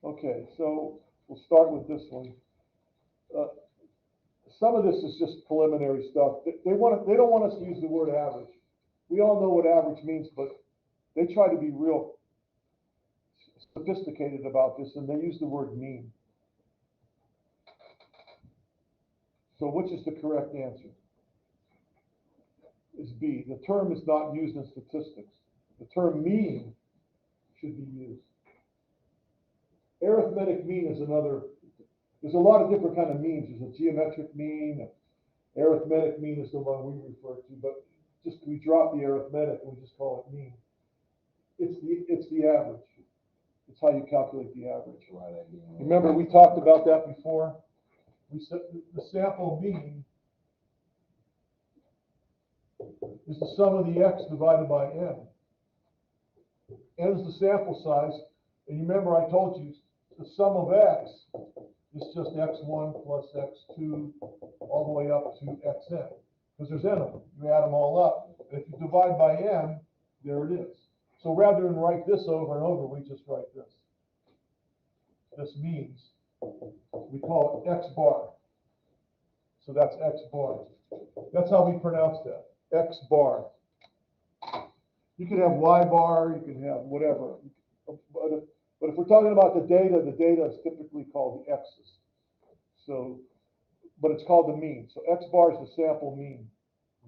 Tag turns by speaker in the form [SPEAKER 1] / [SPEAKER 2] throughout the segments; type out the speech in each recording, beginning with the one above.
[SPEAKER 1] Okay, so we'll start with this one. Uh, some of this is just preliminary stuff. They don't want us to use the word average. We all know what average means, but they try to be real sophisticated about this, and they use the word mean. So which is the correct answer? Is B. The term is not used in statistics. The term mean should be used. Arithmetic mean is another. There's a lot of different kind of means. There's a geometric mean. Arithmetic mean is the one we refer to, but just we drop the arithmetic and we just call it mean. It's the average. It's how you calculate the average. Remember, we talked about that before. We said the sample mean is the sum of the x divided by n. N is the sample size, and you remember I told you the sum of x is just x1 plus x2 all the way up to xn, because there's n of them. You add them all up, and if you divide by n, there it is. So rather than write this over and over, we just write this. This means we call it x bar. So that's x bar. That's how we pronounce that, x bar. You can have y bar, you can have whatever. But if we're talking about the data is typically called the x's. So, but it's called the mean. So x bar is the sample mean,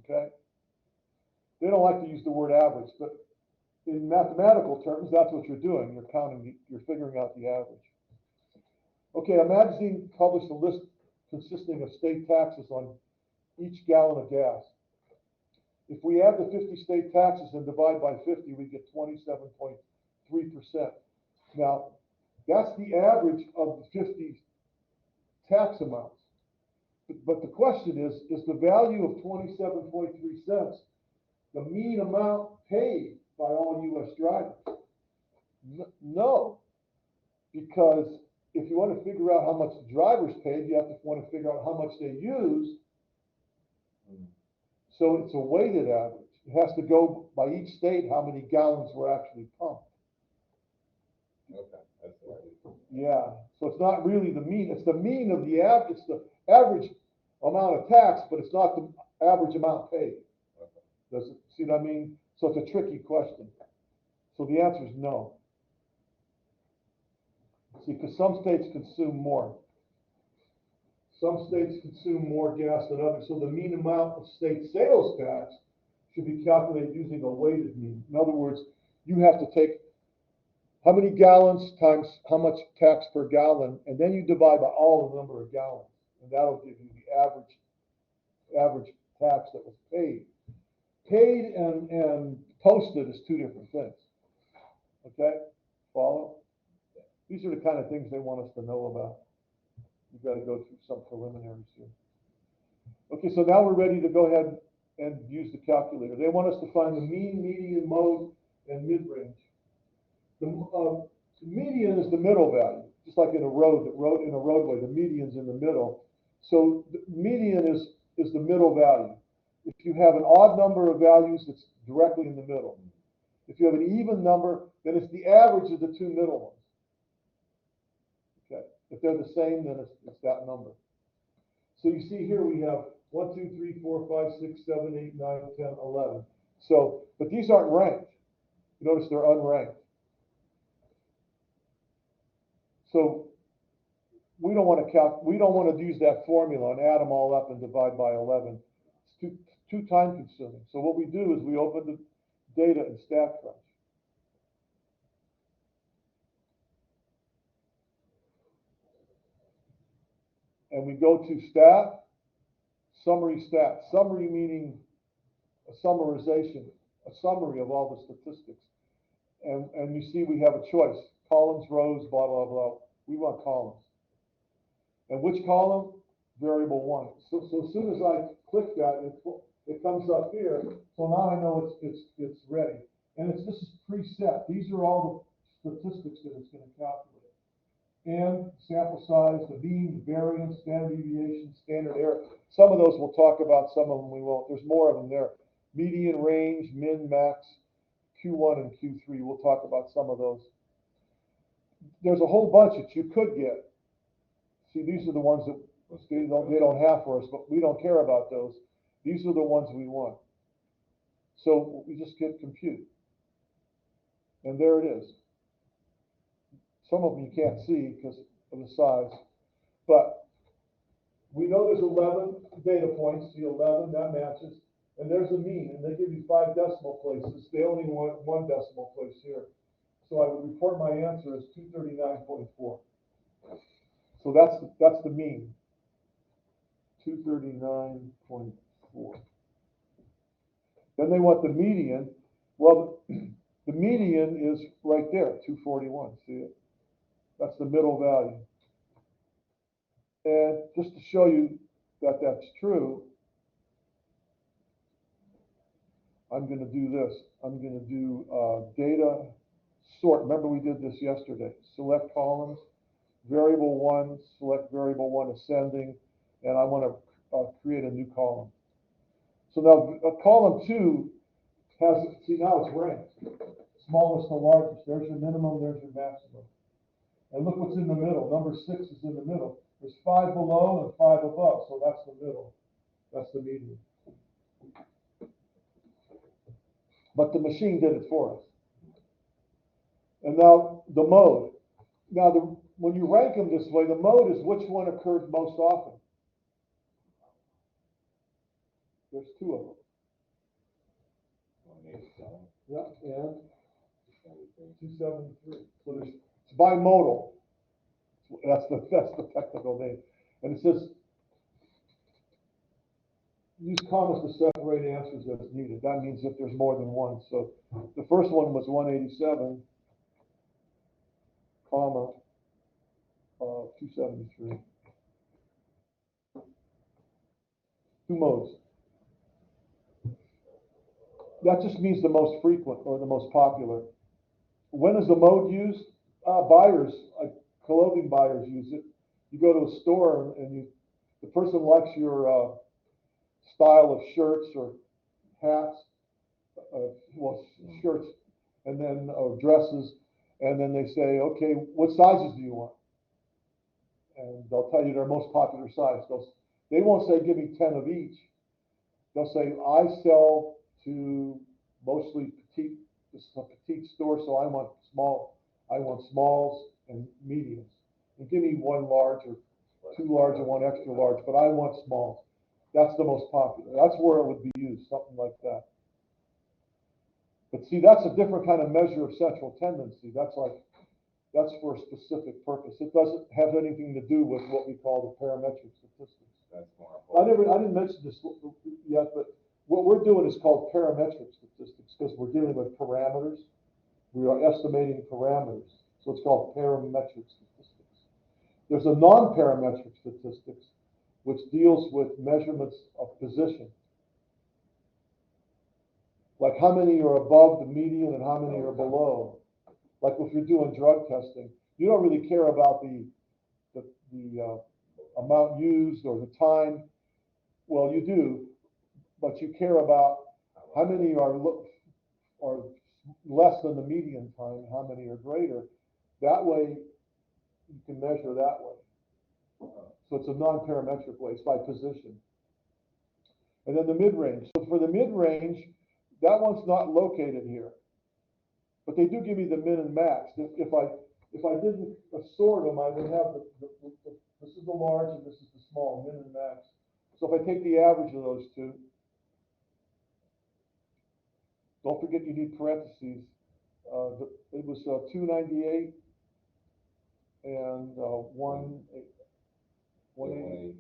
[SPEAKER 1] okay? They don't like to use the word average, but in mathematical terms, that's what you're doing. You're counting, you're figuring out the average. Okay, a magazine published a list consisting of state taxes on each gallon of gas. If we add the 50 state taxes and divide by 50, we get 27.3%. Now, that's the average of the 50 tax amounts. But the question is the value of 27.3 cents the mean amount paid by all U.S. drivers? No, because if you want to figure out how much the drivers paid, you have to want to figure out how much they used. So it's a weighted average. It has to go by each state how many gallons were actually pumped.
[SPEAKER 2] Okay, that's right.
[SPEAKER 1] Yeah, so it's not really the mean. It's the mean of the average. It's the average amount of tax, but it's not the average amount paid.
[SPEAKER 2] Okay.
[SPEAKER 1] Does it see what I mean? So it's a tricky question. So the answer is no. See, because some states consume more. Some states consume more gas than others. So the mean amount of state sales tax should be calculated using a weighted mean. In other words, you have to take how many gallons times how much tax per gallon, and then you divide by all the number of gallons, and that'll give you the average tax that was paid. Paid and posted is two different things. Okay, follow? These are the kind of things they want us to know about. You've got to go through some preliminaries here. Okay, so now we're ready to go ahead and use the calculator. They want us to find the mean, median, mode, and mid-range. The median is the middle value, just like in a roadway, the median's in the middle. So the median is the middle value. If you have an odd number of values, it's directly in the middle. If you have an even number, then it's the average of the two middle ones. Okay. If they're the same, then it's that number. So you see here we have 1, 2, 3, 4, 5, 6, 7, 8, 9, 10, 11. So, but these aren't ranked. You notice they're unranked. So we don't want to use that formula and add them all up and divide by 11. It's too time consuming. So what we do is we open the data in StatCrunch. And we go to stat, summary stat. Summary meaning a summarization, a summary of all the statistics. And you see we have a choice. Columns, rows, blah, blah, blah. We want columns. And which column? Variable 1. So as soon as I click that, it comes up here. So now I know it's ready. And this is preset. These are all the statistics that it's going to calculate. And sample size, the mean, the variance, standard deviation, standard error. Some of those we'll talk about, some of them we won't. There's more of them there. Median, range, min, max, Q1 and Q3. We'll talk about some of those. there's a whole bunch that you could get. See, these are the ones that they don't have for us, but we don't care about those. These are the ones we want. So we just get compute. And there it is. Some of them you can't see because of the size. But we know there's 11 data points. See 11, that matches. And there's a mean, and they give you 5 decimal places. They only want 1 decimal place here. So I would report my answer as 239.4. So that's the mean. 239.4. Then they want the median. Well, the median is right there, 241. See it? That's the middle value. And just to show you that that's true, I'm going to do this. I'm going to do data sort. Remember we did this yesterday. Select columns, variable 1, select variable 1 ascending, and I want to create a new column. So now column 2 has, see now it's ranked. Smallest to largest. There's your minimum, there's your maximum. And look what's in the middle. Number 6 is in the middle. There's 5 below and 5 above, so that's the middle. That's the median. But the machine did it for us. And now the mode. Now, when you rank them this way, the mode is which one occurred most often. There's 2 of them.
[SPEAKER 2] 187.
[SPEAKER 1] Yeah, and 273. So it's bimodal. That's the technical name. And it says use commas to separate answers as needed. That means if there's more than one. So the first one was 187, comma, 273. 2 modes. That just means the most frequent or the most popular. When is the mode used? Buyers, clothing buyers use it. You go to a store and the person likes your style of shirts or hats, well, shirts, and then or dresses, and then they say, okay, what sizes do you want? And they'll tell you their most popular size. They won't say, give me 10 of each. They'll say, I sell to mostly petite. This is a petite store, so I want smalls and mediums. And give me 1 large or 2 large and 1 extra large, but I want smalls. That's the most popular. That's where it would be used, something like that. But see, that's a different kind of measure of central tendency. That's for a specific purpose. It doesn't have anything to do with what we call the parametric statistics.
[SPEAKER 2] That's more
[SPEAKER 1] I didn't mention this yet, but what we're doing is called parametric statistics because we're dealing with parameters. We are estimating parameters. So it's called parametric statistics. There's a non-parametric statistics, which deals with measurements of position. Like how many are above the median and how many are below. Like if you're doing drug testing, you don't really care about the amount used or the time. Well, you do, but you care about how many are less than the median time and how many are greater. That way, you can measure that way. So it's a non-parametric way. It's by position. And then the mid-range. So for the mid-range, that one's not located here. But they do give me the min and max. If I didn't sort them, I would have this is the large and this is the small, min and max. So if I take the average of those two, don't forget you need parentheses. It was 298 and 180,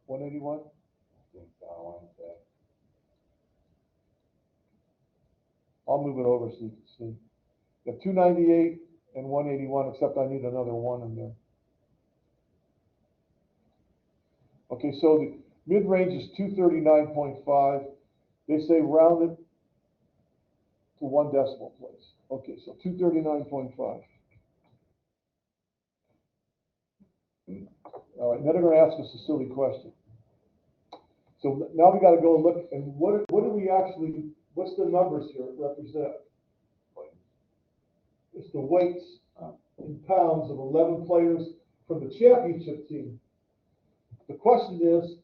[SPEAKER 1] 181. I'll move it over so you can see. You have 298 and 181, except I need another 1 in there. Okay, so the mid-range is 239.5. They say round it to 1 decimal place. Okay, so 239.5. All right, now they're going to ask us a silly question. So now we got to go and look, and what do we actually, what's the numbers here represent? It's the weights. in pounds of 11 players from the championship team. The question is,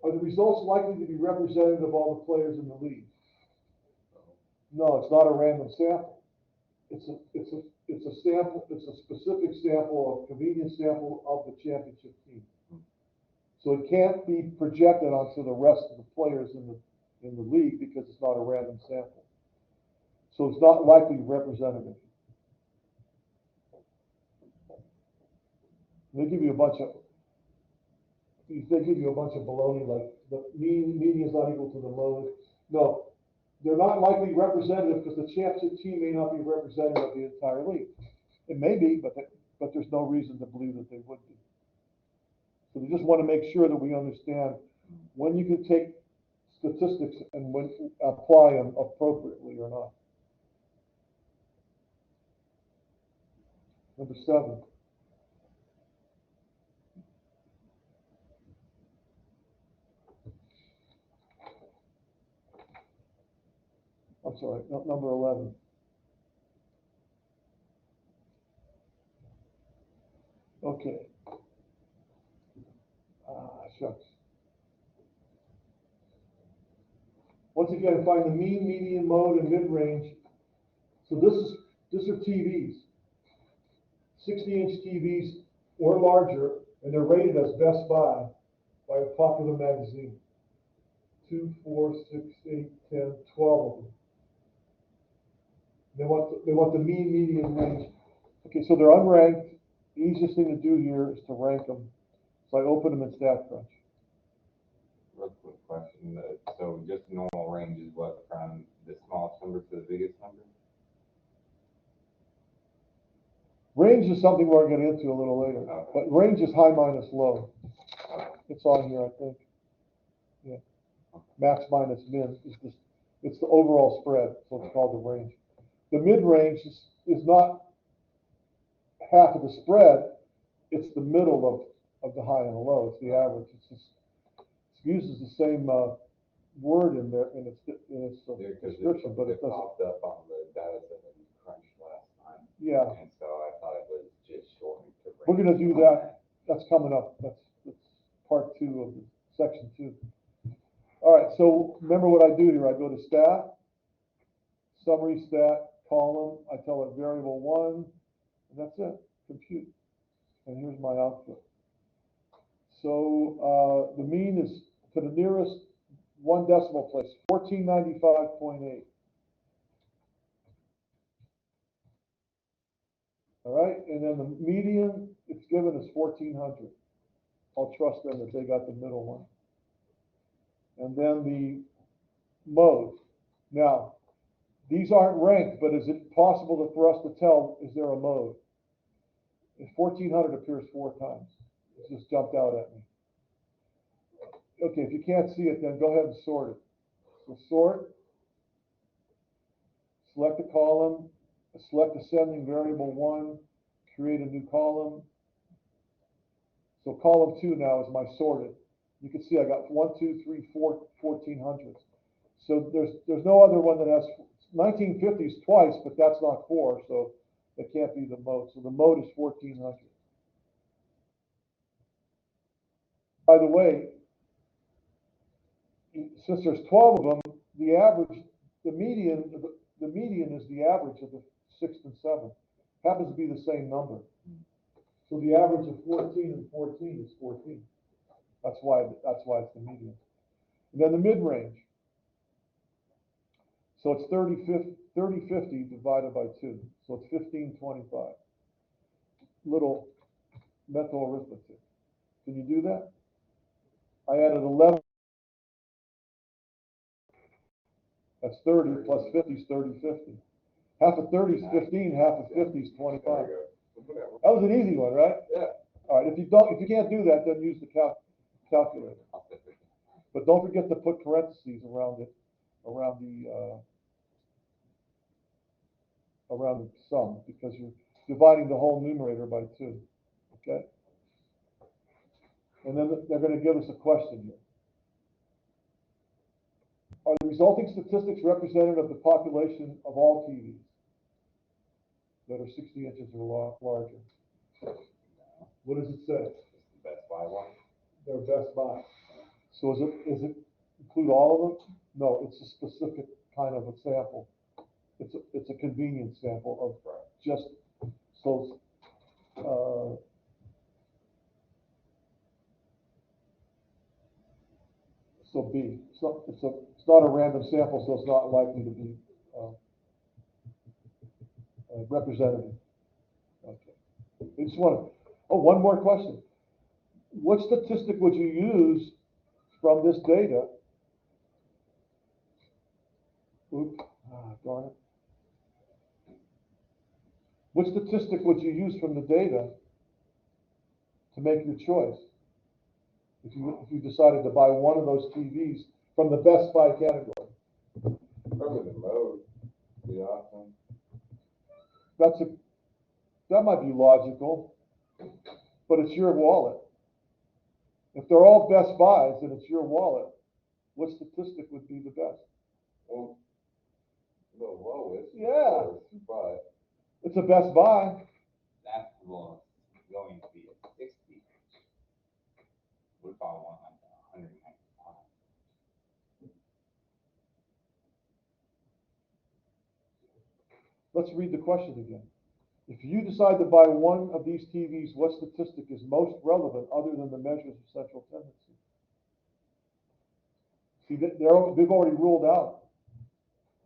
[SPEAKER 1] are the results likely to be representative of all the players in the league? No, it's not a random sample. It's a sample, it's a specific sample, a convenience sample of the championship team. So it can't be projected onto the rest of the players in the league because it's not a random sample. So it's not likely representative. They give you a bunch of baloney, like the median is not equal to the mode. No, they're not likely representative because the championship team may not be representative of the entire league. It may be, but there's no reason to believe that they would be. So we just want to make sure that we understand when you can take statistics and when to apply them appropriately or not. Number 7. I'm sorry, number 11. Okay. Shucks. Once again, find the mean, median, mode, and mid-range. So this are TVs, 60-inch TVs or larger, and they're rated as Best Buy by a popular magazine. 2, 4, 6, 8, 10, 12 of them. They want the mean, median, range. Okay, so they're unranked. The easiest thing to do here is to rank them. So I open them in StatCrunch.
[SPEAKER 2] Real quick question. So just normal range is what, from the smallest number to the biggest number?
[SPEAKER 1] Range is something we're going to get into a little later.
[SPEAKER 2] Okay.
[SPEAKER 1] But range is high minus low.
[SPEAKER 2] Okay.
[SPEAKER 1] It's on here, I think. Yeah. Max minus min it's the overall spread, so it's called the range. The mid-range is not half of the spread, it's the middle of the high and the low. It's the average. It uses the same word in there in its description, but it doesn't.
[SPEAKER 2] Popped up on the data that we crunched last time.
[SPEAKER 1] Yeah.
[SPEAKER 2] And so I thought it was just shortened to range.
[SPEAKER 1] We're going to do that. That's coming up. That's part 2 of the section 2. All right. So remember what I do here. I go to stat, summary stat, column. I tell it variable 1, and that's it. Compute. And here's my output. So the mean is to the nearest 1 decimal place, 1495.8. All right, and then the median it's given is 1400. I'll trust them that they got the middle one. And then the mode. Now, these aren't ranked, but is it possible for us to tell, is there a mode? If 1400 appears 4 times. It just jumped out at me. Okay, if you can't see it, then go ahead and sort it. So sort, select a column, select ascending variable 1, create a new column. So column 2 now is my sorted. You can see I got 1, 2, 3, 4, 1400s. So there's no other one that has 1950s twice, but that's not 4, so that can't be the mode. So the mode is 1400. By the way, since there's 12 of them, the average, the median is the average of the 6th and 7th. Happens to be the same number. So the average of 14 and 14 is 14. That's why it's the median. And then the mid-range. So it's 3050 divided by 2. So it's 1525. Little mental arithmetic. Can you do that? I added 11. That's 30 plus 50 is 3050. Half of 30 is 15, half of 50 is 25. That was an easy one, right?
[SPEAKER 2] Yeah.
[SPEAKER 1] All right. If you can't do that, then use the calculator. But don't forget to put parentheses around the sum, because you're dividing the whole numerator by 2. Okay. And then they're going to give us a question here. Are the resulting statistics representative of the population of all TVs? that are 60 inches or larger. What does it say?
[SPEAKER 2] Best Buy one?
[SPEAKER 1] They're Best Buy. So is it include all of them? No, it's a specific kind of a sample. It's a convenience sample of just, so, so B. So it's not a random sample, so it's not likely to be representative. Okay. I just want to, one more question. What statistic would you use from this data? Oops, darn it. What statistic would you use from the data to make your choice? If you decided to buy one of those TVs from the Best Buy category.
[SPEAKER 2] Probably the mode, be awesome.
[SPEAKER 1] That might be logical, but it's your wallet. If they're all Best Buys and it's your wallet, what statistic would be the best?
[SPEAKER 2] Well, the lowest.
[SPEAKER 1] Yeah.
[SPEAKER 2] But
[SPEAKER 1] It's a Best Buy.
[SPEAKER 2] that's going to be a 60. What if I want like 195?
[SPEAKER 1] Let's read the question again. If you decide to buy one of these TVs, what statistic is most relevant other than the measures of central tendency? See, they've already ruled out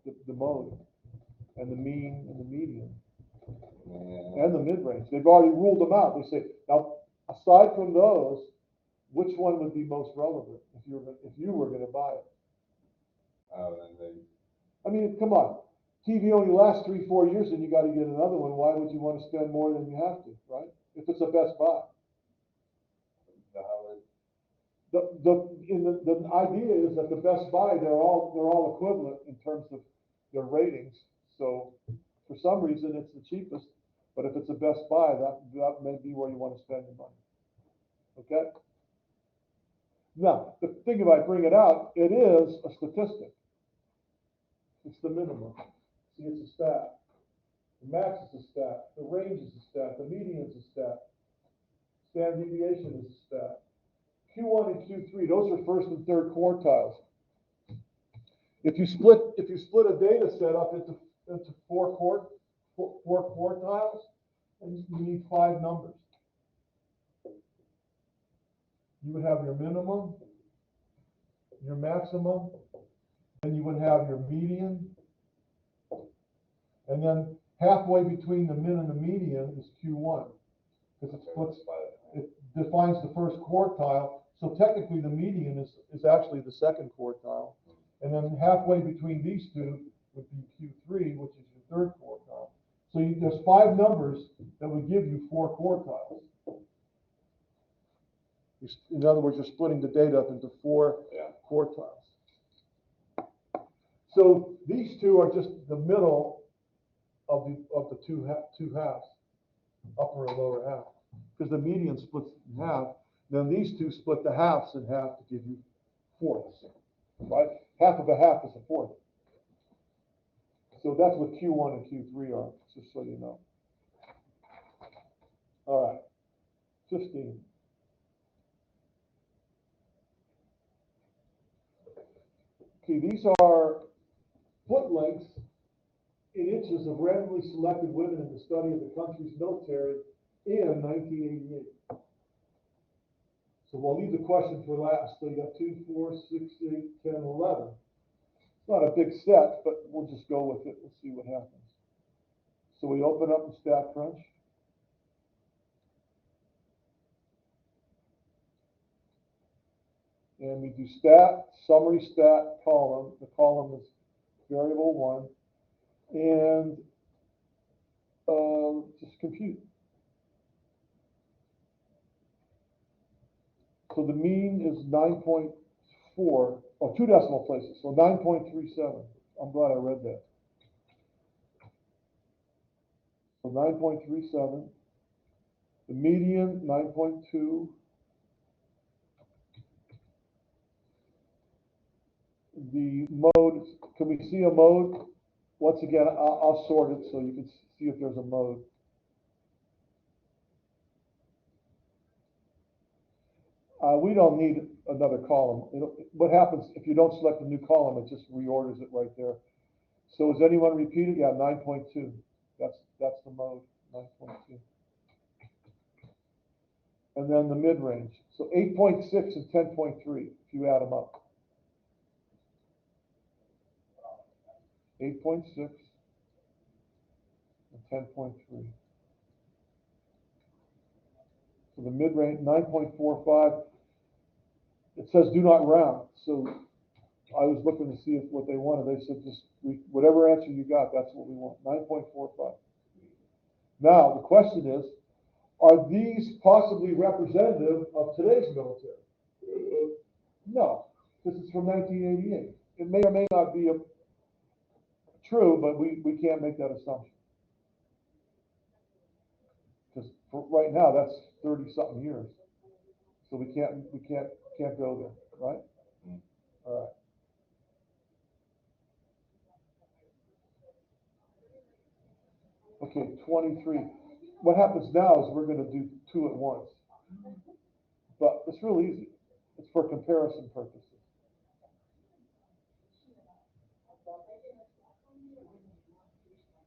[SPEAKER 1] the mode and the mean and the median and the mid-range. They've already ruled them out. They say, now, aside from those, which one would be most relevant if you were going to buy it?
[SPEAKER 2] Oh, then they.
[SPEAKER 1] I mean, come on. TV only lasts 3-4 years, and you got to get another one. Why would you want to spend more than you have to, right? If it's a Best Buy. The idea is that the Best Buy, they're all equivalent in terms of their ratings. So for some reason it's the cheapest, but if it's a Best Buy, that may be where you want to spend your money. Okay? Now, the thing if I bring it out, it is a statistic. It's the minimum. See, it's a stat. The max is a stat. The range is a stat. The median is a stat. Standard deviation is a stat. Q1 and Q3, those are first and third quartiles. If you split a data set up into four quartiles, and you need 5 numbers. You would have your minimum, your maximum, then you would have your median, and then halfway between the min and the median is Q1, because it defines the first quartile. So technically the median is actually the second quartile. And then halfway between these two would be Q3, which is your third quartile. So there's 5 numbers that would give you 4 quartiles. In other words, you're splitting the data up into 4 quartiles. So these two are just the middle of the two halves, upper and lower half, because the median splits in half. Then these two split the halves in half to give you fourths, right? Half of a half is a fourth. So that's what Q1 and Q3 are, just so you know. All right, 15. Okay, these are foot lengths in inches of randomly selected women in the study of the country's military in 1988. So we'll leave the question for last. So you got 2, 4, 6, 8, 10, 11. It's not a big set, but we'll just go with it. We'll see what happens. So we open up the StatCrunch. And we do stat, summary stat column. The column is variable 1. And just compute. So the mean is 9.4, 2 decimal places, so 9.37. I'm glad I read that. So 9.37. The median, 9.2. The mode, can we see a mode? once again, I'll sort it so you can see if there's a mode. We don't need another column. What happens if you don't select a new column? It just reorders it right there. So is anyone repeated? Yeah, 9.2. That's the mode, 9.2. And then the mid-range. So 8.6 and 10.3, if you add them up. 8.6 and 10.3. So the mid-range, 9.45. It says do not round. So I was looking to see what they wanted. They said just whatever answer you got, that's what we want. 9.45. Now the question is, are these possibly representative of today's military? No, because it's from 1988. It may or may not be true, but we can't make that assumption. Because right now that's 30-something years, so we can't go there, right? All right. Okay, 23. What happens now is we're going to do two at once, but it's real easy. It's for comparison purposes.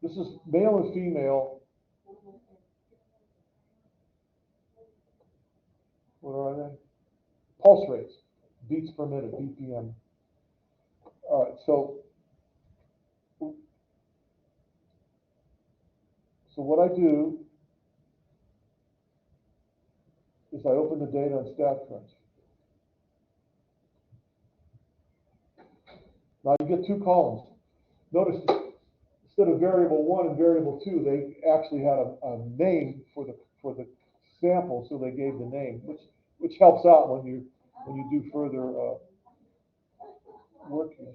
[SPEAKER 1] This is male and female. What are they? Pulse rates, beats per minute, BPM. All right, so what I do is I open the data in StatCrunch. Now you get two columns. Notice instead of variable 1 and variable 2, they actually had a name for the sample, so they gave the name, which helps out when you do further work here.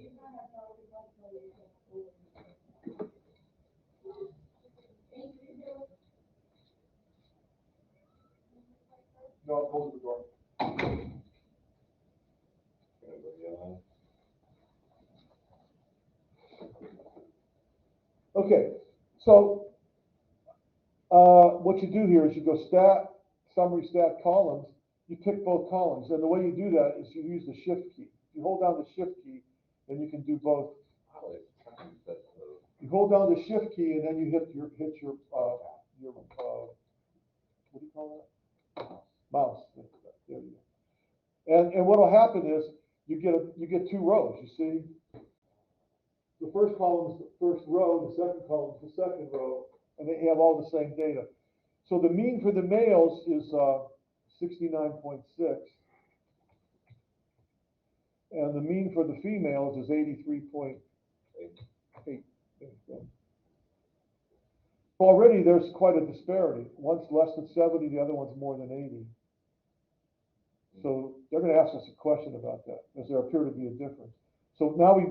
[SPEAKER 1] No, close the door. Okay, so what you do here is you go stat, summary stat columns, you pick both columns, and the way you do that is you use the shift key. If you hold down the shift key, then you can do both. You hold down the shift key, and then you hit your what do you call that? Mouse. There you go. And what will happen is you get two rows. You see, the first column is the first row, the second column is the second row, and they have all the same data. So the mean for the males is 69.6, and the mean for the females is 83.8. Already there's quite a disparity. One's less than 70, the other one's more than 80. So they're going to ask us a question about that. Does there appear to be a difference? So now we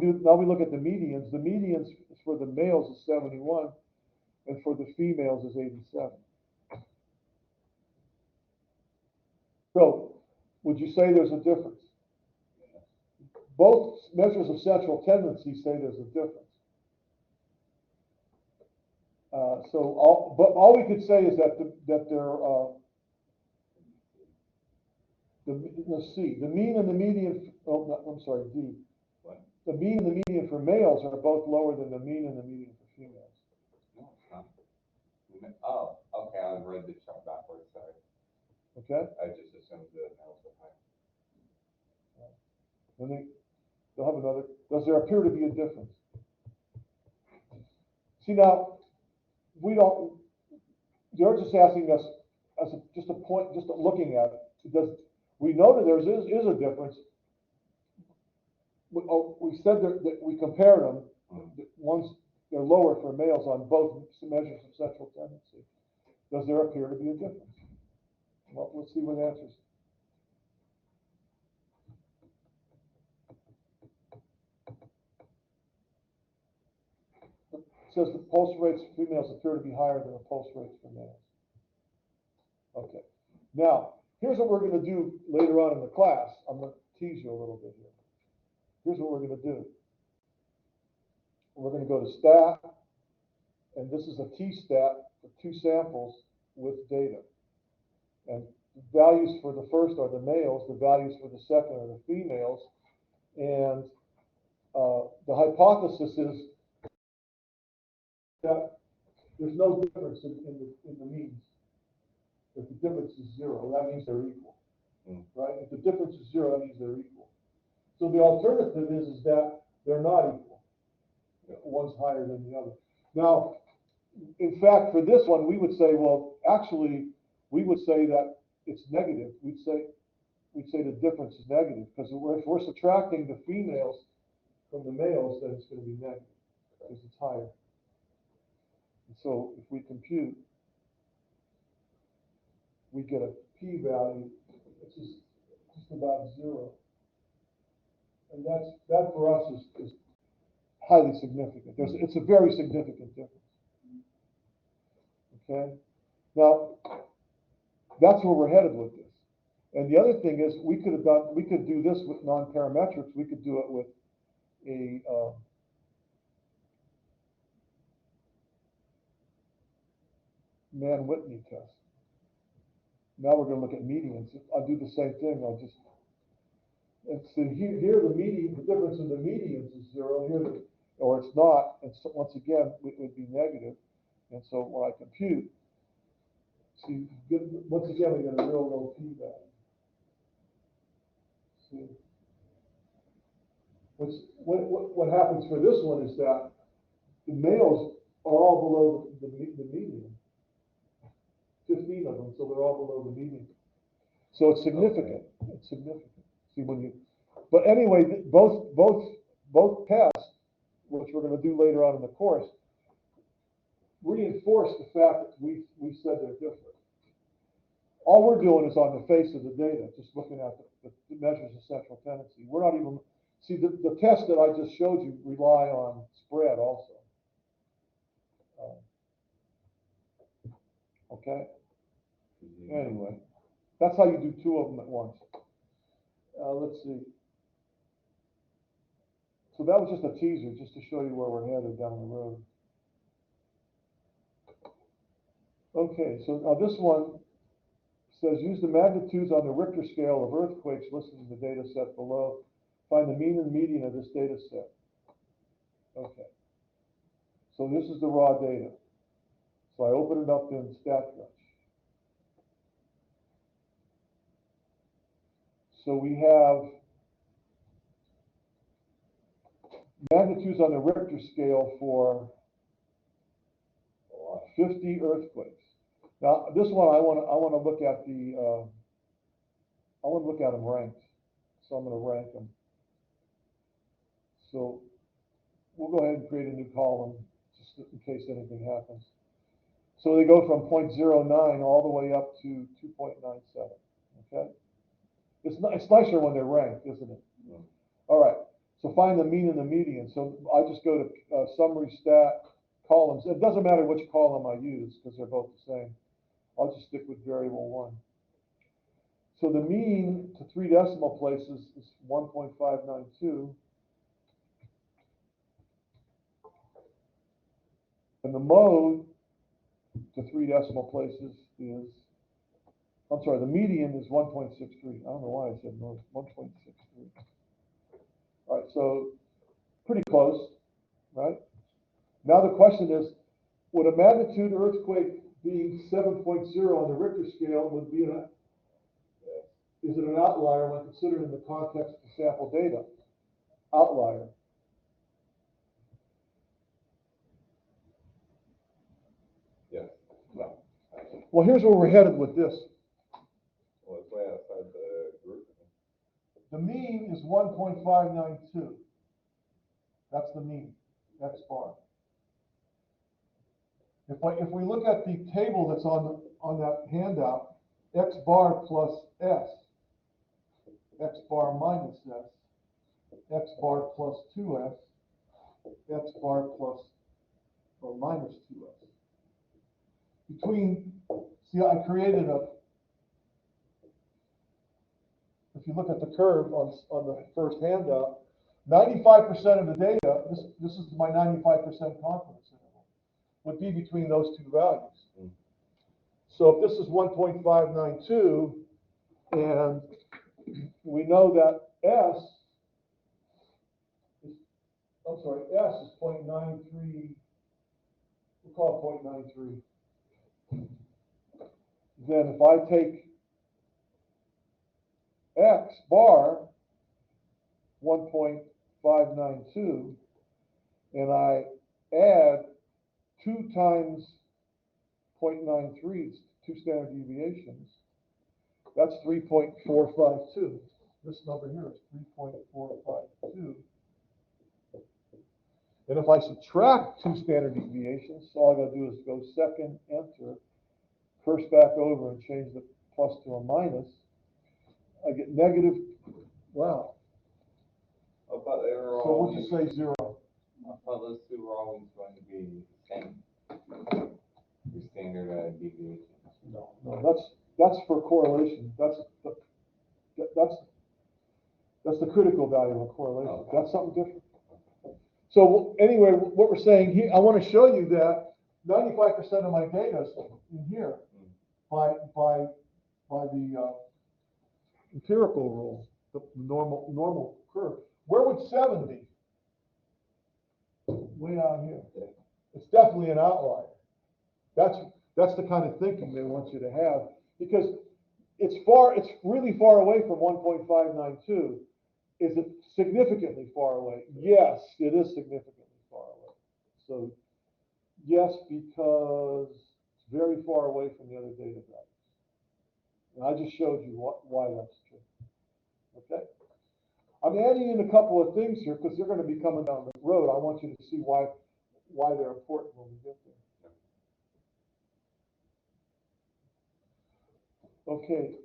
[SPEAKER 1] look at the medians. The medians for the males is 71, and for the females is 87. So would you say there's a difference? Both measures of central tendency say there's a difference. But all we could say is that let's see, the mean and the median. Oh, no, I'm sorry, D. What? The mean and the median for males are both lower than the mean and the median for females.
[SPEAKER 2] No, it's not. Oh, okay. I read the chart backwards. Sorry.
[SPEAKER 1] Okay.
[SPEAKER 2] I just assumed the males were higher.
[SPEAKER 1] Then they'll have another. Does there appear to be a difference? See, now we don't. They're just asking us as just a point, just looking at it. We know that there is a difference. We said that we compared them. One's they're lower for males on both measures of central tendency. Does there appear to be a difference? Well, let's see what answers. It says the pulse rates for females appear to be higher than the pulse rates for males. Okay. Now, here's what we're going to do later on in the class. I'm going to tease you a little bit here. Here's what we're going to do. we're going to go to stat, and this is a t-stat for 2 samples with data. And the values for the first are the males, the values for the second are the females, and the hypothesis is that there's no difference in the means. If the difference is 0, that means they're equal, right? If the difference is 0, that means they're equal. So the alternative is that they're not equal. One's higher than the other. Now, in fact, for this one, we would say, well, actually, we would say that it's negative. We'd say the difference is negative, because if we're subtracting the females from the males, then it's going to be negative because it's higher. And so if we compute, we get a p-value, which is just about 0. And that for us is highly significant. It's a very significant difference. Okay? Now, that's where we're headed with this. And the other thing is, we could do this with non-parametrics. We could do it with a Mann-Whitney test. Now we're going to look at medians. I'll do the same thing. And so here the median, the difference in the medians is 0. Here, or it's not. And so once again, it would be negative. And so when I compute, see, once again, we get a real low p-value. See, what happens for this one is that the males are all below the median. 15 of them, so they're all below the median. So it's significant. Okay. It's significant. See, but anyway, both tests, which we're going to do later on in the course, reinforce the fact that we said they're different. All we're doing is on the face of the data, just looking at the measures of central tendency. We're not even, see, the test that I just showed you rely on spread also. Okay? Anyway, that's how you do 2 of them at once. Let's see. So that was just a teaser, just to show you where we're headed down the road. Okay, so now this one says use the magnitudes on the Richter scale of earthquakes listed in the data set below. Find the mean and median of this data set. Okay. So this is the raw data. So I open it up in StatCrunch. So we have magnitudes on the Richter scale for 50 earthquakes. Now this one I want to look at them ranked. So I'm going to rank them. So we'll go ahead and create a new column just in case anything happens. So they go from 0.09 all the way up to 2.97. Okay. It's nicer when they're ranked, isn't it? Yeah. All right. So find the mean and the median. So I just go to summary stat columns. It doesn't matter which column I use because they're both the same. I'll just stick with variable 1. So the mean to 3 decimal places is 1.592. And the mode to 3 decimal places is, I'm sorry, the median is 1.63. I don't know why I said mode, 1.63. All right, so pretty close, right? Now the question is, would a magnitude earthquake being 7.0 on the Richter scale would be is it an outlier when considered in the context of the sample data? Outlier.
[SPEAKER 2] Yeah.
[SPEAKER 1] Well, here's where we're headed with this.
[SPEAKER 2] Well, it's way outside the group.
[SPEAKER 1] The mean is 1.592. That's the mean, X bar. If we look at the table that's on that handout, X bar plus S, X bar minus S, X bar plus 2S, X bar plus or minus 2S. See, I created if you look at the curve on the first handout, 95% of the data, this is my 95% confidence interval, would be between those two values. So if this is 1.592, and we know that S is 0.93, we'll call it 0.93. Then if I take X bar 1.592 and I add 2 times 0.93, 2 standard deviations, that's 3.452. This number here is 3.452. And if I subtract 2 standard deviations, all I got to do is go second, enter, curse back over and change the plus to a minus. I get negative, wow.
[SPEAKER 2] I thought they were
[SPEAKER 1] So
[SPEAKER 2] all.
[SPEAKER 1] we'll just say 0.
[SPEAKER 2] I thought those two were always going to be the same. Your standard deviation.
[SPEAKER 1] No, that's for correlation. That's the critical value of correlation.
[SPEAKER 2] Okay.
[SPEAKER 1] That's something different. So anyway, what we're saying here, I want to show you that 95% of my data is in here by the empirical rule, the normal curve. Where would 7 be? Way out here. It's definitely an outlier. That's the kind of thinking they want you to have, because it's really far away from 1.592. Is it significantly far away? Yes, it is significantly far away. So yes, because it's very far away from the other data values. And I just showed you why that's true. Okay? I'm adding in a couple of things here because they're going to be coming down the road. I want you to see why they're important when we get there. Okay.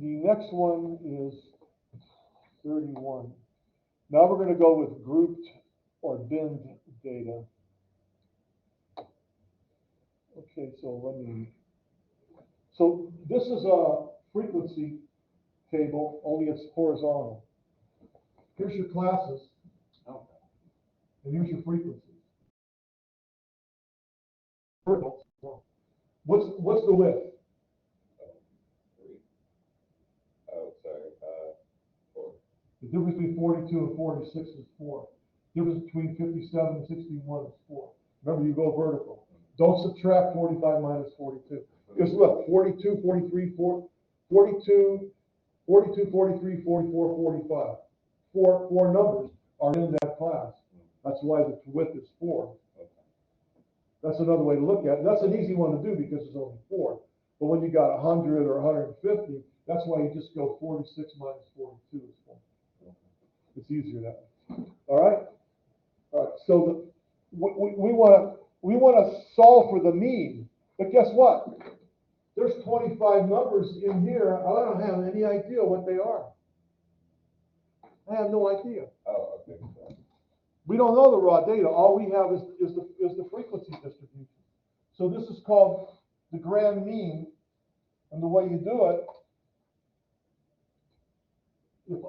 [SPEAKER 1] The next one is 31. Now we're going to go with grouped or binned data. Okay, so this is a frequency table, only it's horizontal. Here's your classes, and here's your frequencies. What's the width?
[SPEAKER 2] 3. Oh, sorry. 4.
[SPEAKER 1] The difference between 42 and 46 is 4. The difference between 57 and 61 is 4. Remember, you go vertical. Don't subtract 45 minus 42. Because look, 42, 43, 42, 42, 43, 44, 45. Four numbers are in that class. That's why the width is 4. That's another way to look at it. That's an easy one to do because it's only 4. But when you got 100 or 150, that's why you just go 46 minus 42 is 4. It's easier that way. All right? All right. So we want to solve for the mean. But guess what? There's 25 numbers in here. I don't have any idea what they are. I have no idea.
[SPEAKER 2] Oh, okay.
[SPEAKER 1] We don't know the raw data. All we have is the frequency distribution. So this is called the grand mean. And the way you do it,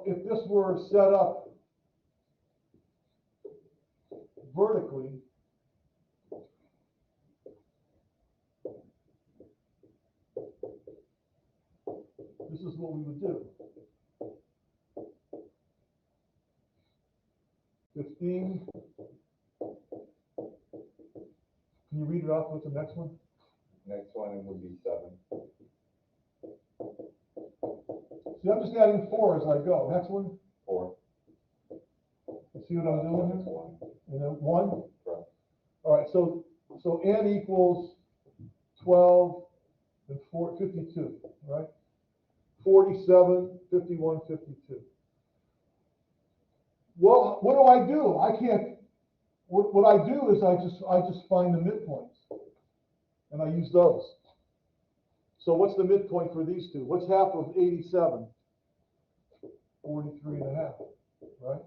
[SPEAKER 1] if this were set up vertically, this is what we would do. 15. Can you read it off with the next one?
[SPEAKER 2] Next one would be 7.
[SPEAKER 1] See, I'm just adding 4 as I go. Next one.
[SPEAKER 2] 4.
[SPEAKER 1] You see what I'm doing here?
[SPEAKER 2] 1.
[SPEAKER 1] And then 1.
[SPEAKER 2] Right.
[SPEAKER 1] All right. So n equals 12 and 52, right? 47, 51, 52. Well, what do? I can't. What I do is I just find the midpoints, and I use those. So what's the midpoint for these two? What's half of 87? 43 and a half, right?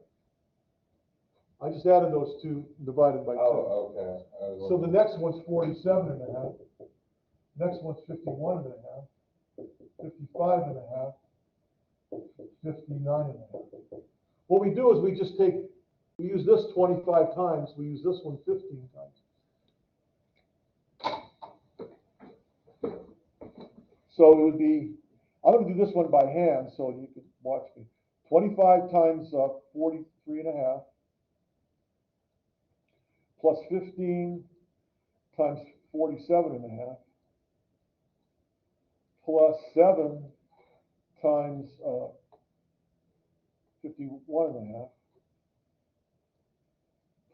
[SPEAKER 1] I just added those two divided by 2.
[SPEAKER 2] Oh, okay.
[SPEAKER 1] So the next one's 47 and a half. Next one's 51 and a half. 55 and a half. 59 and a half. what we do is we just take, we use this 25 times, we use this one 15 times. So it would be, I'm going to do this one by hand so you can watch me. 25 times 43 and a half plus 15 times 47 and a half plus 7 times 51 and a half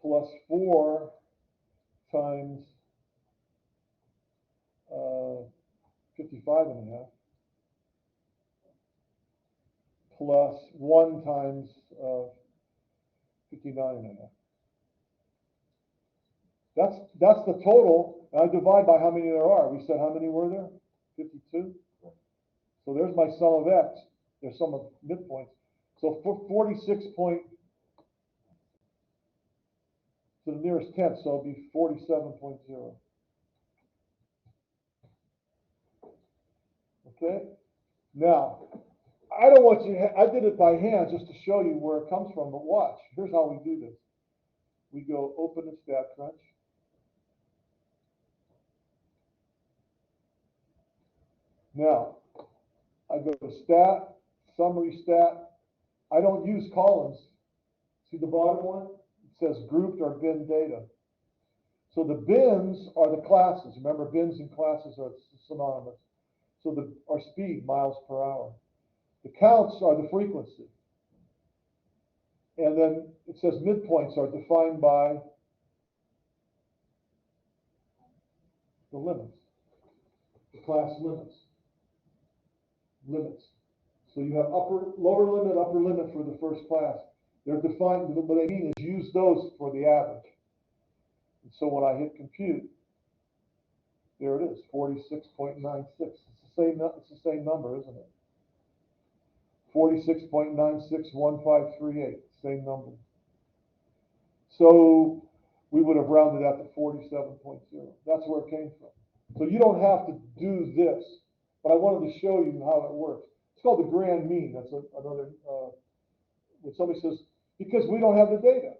[SPEAKER 1] plus 4 times 55 and a half plus 1 times 59 and a half. That's the total. And I divide by how many there are. We said how many were there? 52. So there's my sum of x. There's sum of midpoints. So 46 point to the nearest tenth, so it'll be 47.0. Okay? Now, I don't want you, I did it by hand just to show you where it comes from, but watch. Here's how we do this. We go open the stat crunch. Now, I go to stat, summary stat. I don't use columns. See the bottom one? It says grouped or bin data. So the bins are the classes. Remember, bins and classes are synonymous. So our speed, miles per hour. The counts are the frequency. And then it says midpoints are defined by the limits, the class limits. So you have lower limit, upper limit for the first class. They're defined, what they mean is use those for the average. And so when I hit compute, there it is, 46.96. It's the same number, isn't it? 46.961538, same number. So we would have rounded out to 47.0. That's where it came from. So you don't have to do this, but I wanted to show you how it works. It's called the grand mean. That's another, when somebody says, because we don't have the data.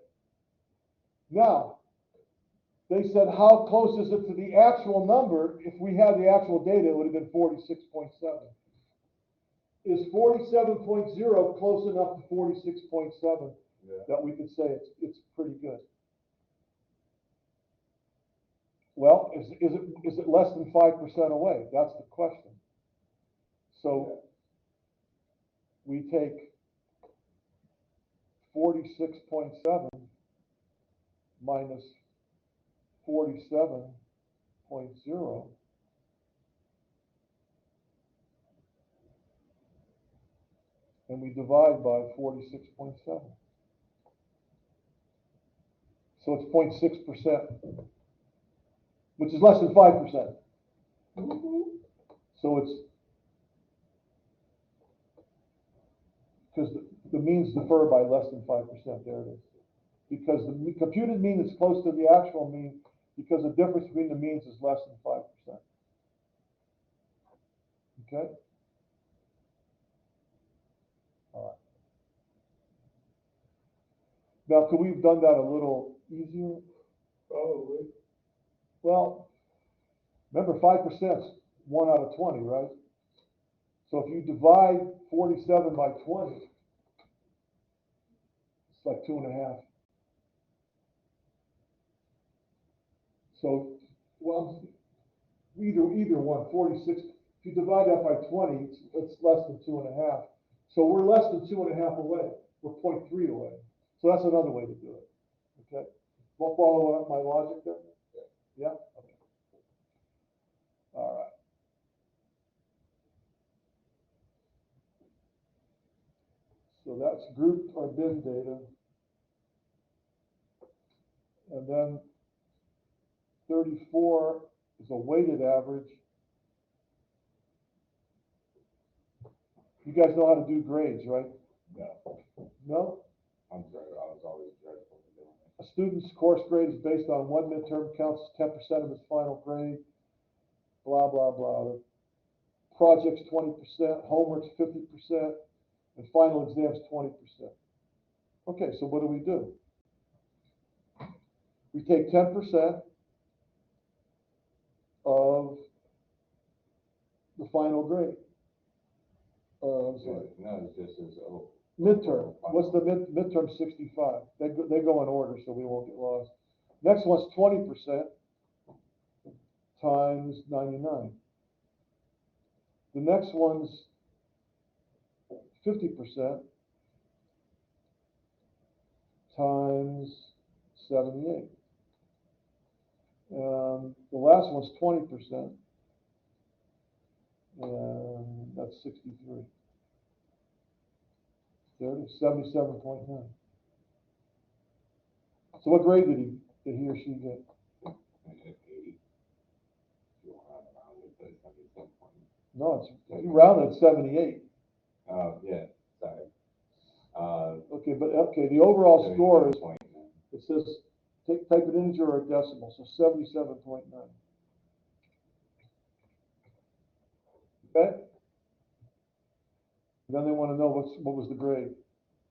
[SPEAKER 1] Now, they said, how close is it to the actual number? If we had the actual data, it would have been 46.7. Is 47.0 close enough to 46.7 that we could say it's pretty good? Well, is it less than 5% away? That's the question. So we take 46.7 minus 47.0. And we divide by 46.7. So it's 0.6%, which is less than 5%. So it's, because the means differ by less than 5%, there it is. Because the computed mean is close to the actual mean, because the difference between the means is less than 5%. Okay? All right. Now, could we have done that a little easier? Probably. Well, remember 5% is 1 out of 20, right? So if you divide 47 by 20, it's like 2.5. So, well, either one, 46. If you divide that by 20, it's less than 2.5. So we're less than 2.5 away. We're 0.3 away. So that's another way to do it. Okay. We'll follow up my logic there? Yeah? Okay. All right. So that's grouped or bin data. And then 34 is a weighted average. You guys know how to do grades, right?
[SPEAKER 2] No.
[SPEAKER 1] No?
[SPEAKER 2] I was always dreadful at doing it.
[SPEAKER 1] A student's course grade is based on one midterm counts 10% of his final grade, blah, blah, blah. The projects 20%, homework's 50%, and final exams 20%. Okay, so what do? We take 10% of the final grade. I'm sorry.
[SPEAKER 2] No, it's just as, oh.
[SPEAKER 1] Midterm, what's the midterm 65? They go in order, so we won't get lost. Next one's 20% times 99. The next one's 50% times 78. The last one's 20%, and that's 63. There it is, 77.9. So what grade did he or she get?
[SPEAKER 2] 80.
[SPEAKER 1] No, it's rounded at 78.
[SPEAKER 2] Oh, yeah, sorry.
[SPEAKER 1] Okay, the overall score is,
[SPEAKER 2] 77.9.
[SPEAKER 1] it says, type an integer or a decimal, so 77.9. Okay? Then they want to know what was the grade.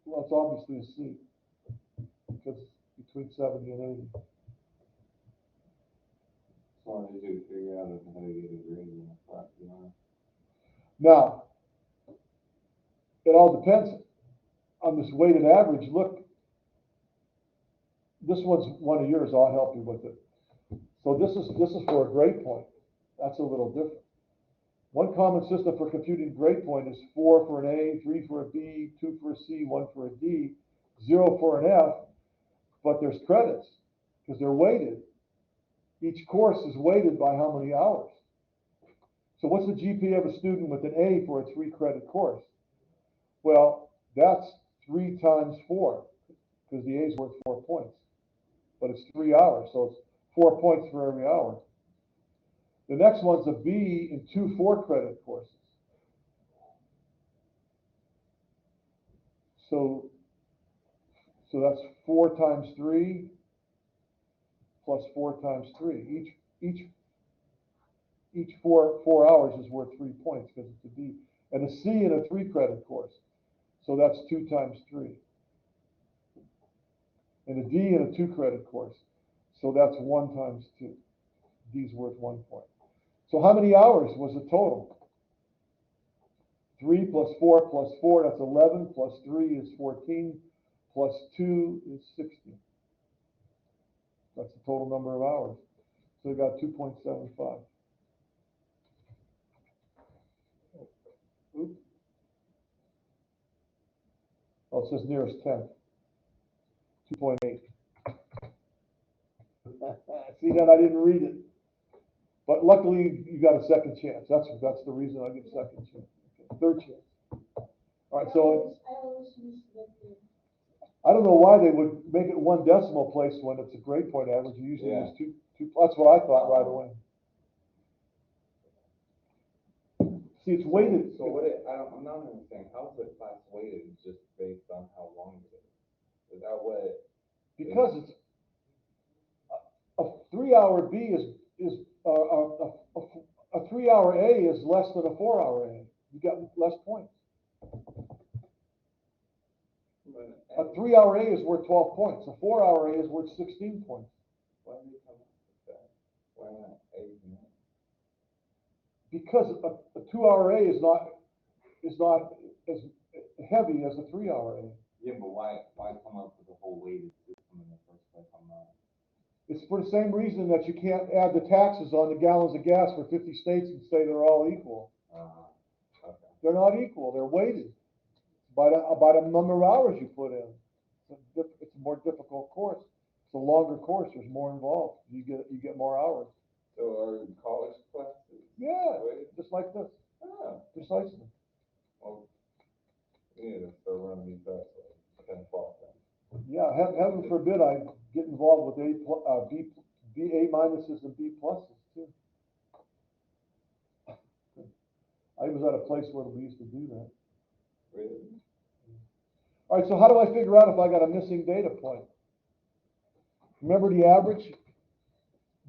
[SPEAKER 1] Well, it's obviously a C, because it's between 70 and 80.
[SPEAKER 2] As long as you figure out how to get a grade in the front, you know.
[SPEAKER 1] Now, it all depends on this weighted average. Look, this one's one of yours. I'll help you with it. So this is for a grade point. That's a little different. One common system for computing grade point is 4 for an A, 3 for a B, 2 for a C, 1 for a D, 0 for an F, but there's credits because they're weighted. Each course is weighted by how many hours. So what's the GPA of a student with an A for a 3-credit course? Well, that's 3 times 4, because the A is worth 4 points. But it's 3 hours, so it's 4 points for every hour. The next one's a B in 2 4-credit courses. So that's 4 times 3 plus 4 times 3. Each 4 hours is worth 3 points because it's a B. And a C in a 3-credit course. So that's 2 times 3. And a D in a 2-credit course. So that's 1 times 2. D's worth 1 point. So how many hours was the total? 3 plus 4 plus 4, that's 11, plus 3 is 14, plus 2 is 16. That's the total number of hours. So we got 2.75. Oops. Oh, it says nearest 10. 2.8. See that? I didn't read it. But luckily, you got a second chance. That's the reason I give second chance. Okay. Third chance. All right, so I don't know why they would make it 1 decimal place when it's a grade point average. You usually use two. That's what I thought right away. See, it's weighted.
[SPEAKER 2] So I'm not understanding. How is the class weighted just based on how long it is? Is that what?
[SPEAKER 1] Because it's a 3-hour B is a 3-hour A is less than a 4-hour A. You got less points. A 3-hour A is worth 12 points. A 4-hour A is worth 16 points.
[SPEAKER 2] Why do you come up with that? Why not A?
[SPEAKER 1] Because a 2-hour A is not as heavy as a 3-hour A.
[SPEAKER 2] Yeah, but why come up with a whole weighted system in the first place? I'm not.
[SPEAKER 1] It's for the same reason that you can't add the taxes on the gallons of gas for 50 states and say they're all equal.
[SPEAKER 2] Okay.
[SPEAKER 1] They're not equal. They're weighted by the number of hours you put in. It's a more difficult course. It's a longer course. There's more involved. You get more hours.
[SPEAKER 2] So are college classes?
[SPEAKER 1] Yeah, just like this.
[SPEAKER 2] Oh.
[SPEAKER 1] Precisely.
[SPEAKER 2] Well, yeah, so we're gonna be back to 10 o'clock then.
[SPEAKER 1] Yeah, heaven forbid I get involved with A minuses and B pluses too. I was at a place where we used to do that.
[SPEAKER 2] Really?
[SPEAKER 1] All right, so how do I figure out if I got a missing data point? Remember the average?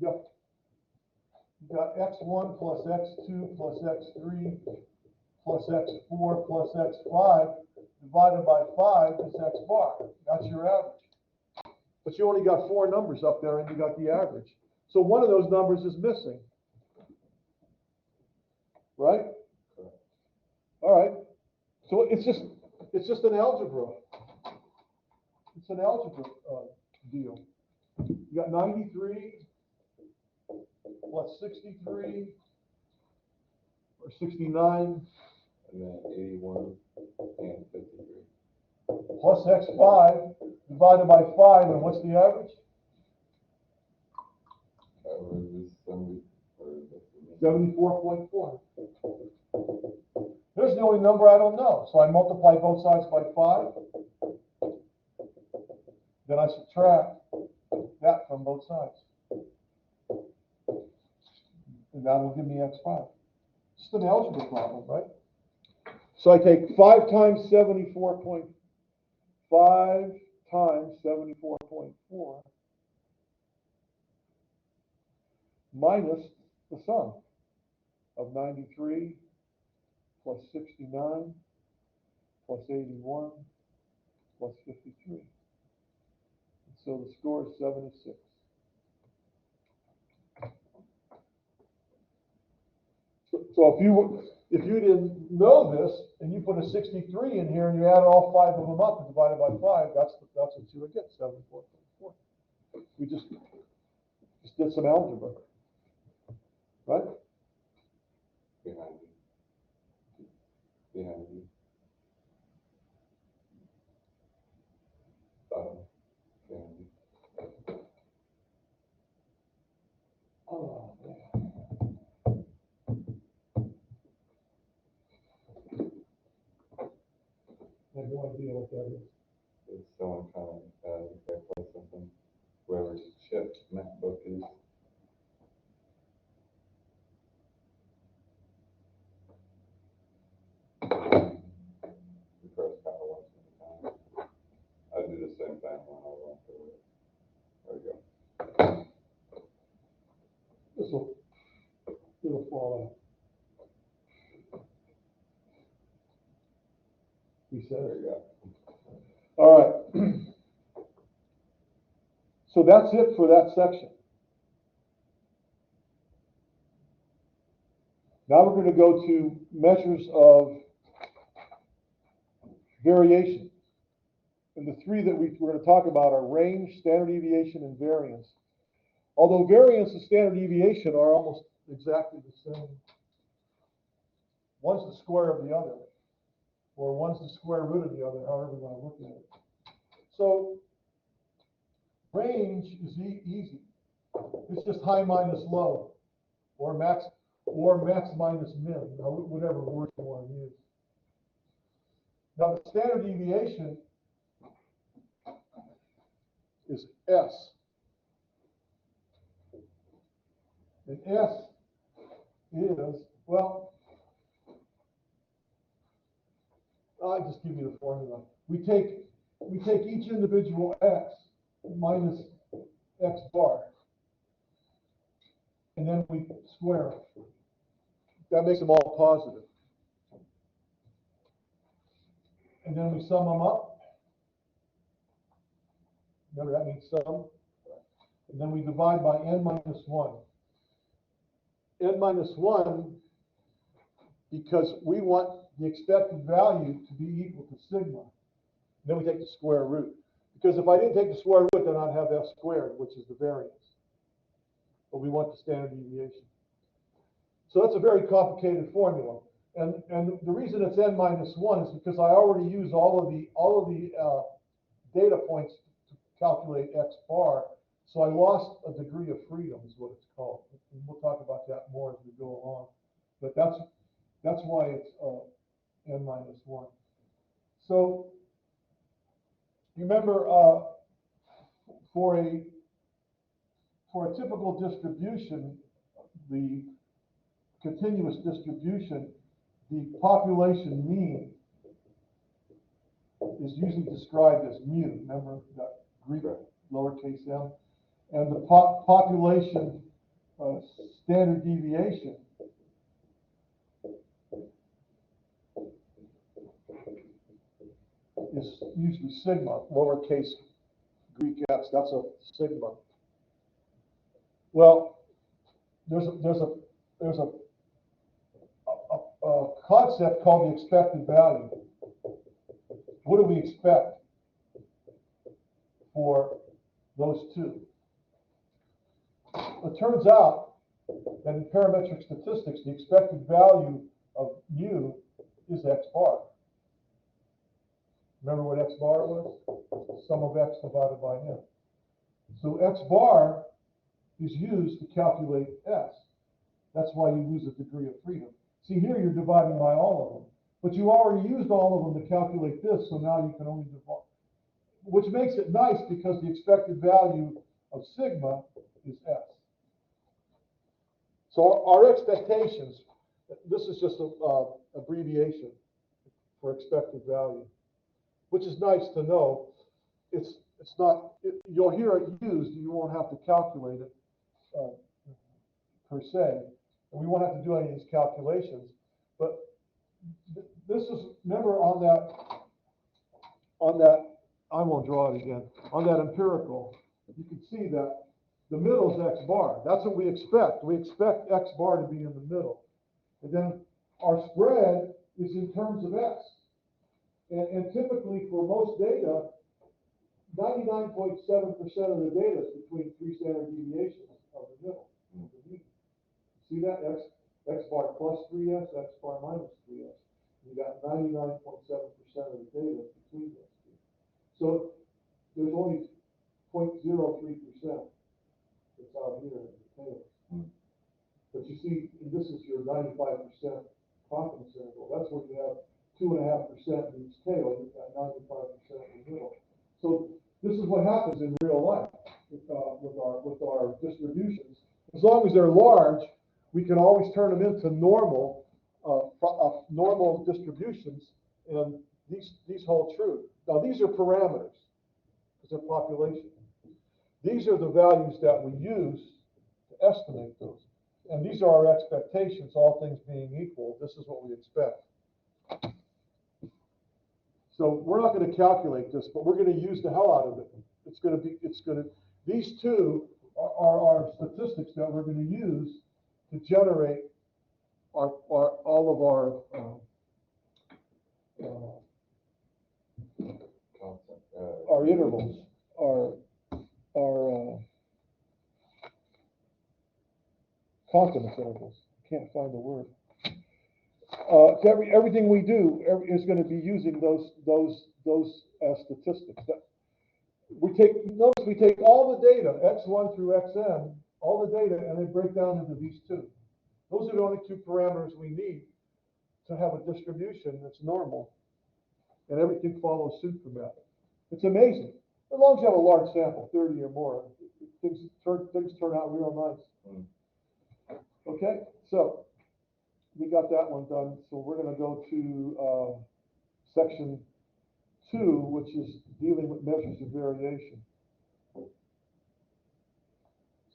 [SPEAKER 1] You got x1 plus x2 plus x3 plus x4 plus x5 divided by 5 is x bar. That's your average. But you only got 4 numbers up there and you got the average. So one of those numbers is missing. Right? All right. So it's just an algebra. It's an algebra deal. You got 93 plus 63 or 69.
[SPEAKER 3] And then 81 and 53.
[SPEAKER 1] Plus x5 divided by 5, and what's the average?
[SPEAKER 3] Average is 70, or
[SPEAKER 1] 74.4. There's the only number I don't know. So I multiply both sides by 5. Then I subtract that from both sides. And that will give me x5. Just an algebra problem, right? So I take 5 times 74.5 times 74.4 minus the sum of 93 plus 69 plus 81 plus 53. And so the score is 76. So if you didn't know this and you put a 63 in here and you add all 5 of them up and divide it by 5, that's what you would get, 74.4. We just did some algebra, right?
[SPEAKER 3] behind you. Behind you. Bottom. Behind you.
[SPEAKER 1] Oh, man. I have no idea what that is.
[SPEAKER 3] If someone kind of they play something, whoever's shipped MacBook is. The first kind of once at a time. I do the same thing when I run through it. There we go.
[SPEAKER 1] It'll fall out. We said
[SPEAKER 3] There
[SPEAKER 1] it.
[SPEAKER 3] you go.
[SPEAKER 1] All right. So that's it for that section. Now we're going to go to measures of variation. And the 3 that we're going to talk about are range, standard deviation, and variance. Although variance and standard deviation are almost exactly the same. One's the square of the other, or one's the square root of the other, however you want to look at it. So range is easy. It's just high minus low, or max minus min, whatever word you want to use. Now the standard deviation is S. And S is, well, I'll just give you the formula. We take each individual x minus x bar, and then we square it. That makes them all positive. And then we sum them up. Remember, that means sum. And then we divide by n minus 1. N minus 1, because we want the expected value to be equal to sigma. Then we take the square root. Because if I didn't take the square root, then I'd have f squared, which is the variance. But we want the standard deviation. So that's a very complicated formula. And the reason it's n minus 1 is because I already used all of the data points to calculate x bar. So I lost a degree of freedom, is what it's called. And we'll talk about that more as we go along. But that's why it's n minus 1. So remember, for a typical distribution, the continuous distribution, the population mean is usually described as mu. Remember that Greek lowercase m? And the population standard deviation is usually sigma, lowercase Greek s, that's a sigma. Well, there's a concept called the expected value. What do we expect for those two? It turns out that in parametric statistics, the expected value of mu is x bar. Remember what x bar was? Sum of x divided by n. So x bar is used to calculate s. That's why you use a degree of freedom. See, here you're dividing by all of them. But you already used all of them to calculate this, so now you can only divide. Which makes it nice because the expected value of sigma is s. So our expectations, this is just an abbreviation for expected value, which is nice to know. It's not, you'll hear it used, you won't have to calculate it per se. And we won't have to do any of these calculations. But this is, remember on that, I won't draw it again, on that empirical, you can see that the middle is x bar. That's what we expect. We expect x bar to be in the middle. And then our spread is in terms of s. And typically for most data, 99.7% of the data is between 3 standard deviations of the middle. See that? X bar plus 3s, x bar minus 3s. You got 99.7% of the data between those two. So there's only 0.03% that's out here in the tail. But you see, this is your 95% confidence interval. That's where you have 2.5% in each tail. You've got 95% in the middle. So this is what happens in real life with our distributions. As long as they're large, we can always turn them into normal distributions, and these hold true. Now these are parameters because they're population. These are the values that we use to estimate those. And these are our expectations, all things being equal. This is what we expect. So we're not going to calculate this, but we're going to use the hell out of it. These two are our statistics that we're going to use to generate all of our intervals, our confidence intervals. Can't find the word. Everything we do is going to be using those as statistics. Notice we take all the data, x1 through xn, all the data, and they break down into these two. Those are the only two parameters we need to have a distribution that's normal, and everything follows suit from that. It's amazing. As long as you have a large sample, 30 or more, things turn out real nice. Okay, so we got that one done. So we're going to go to section 2, which is dealing with measures of variation.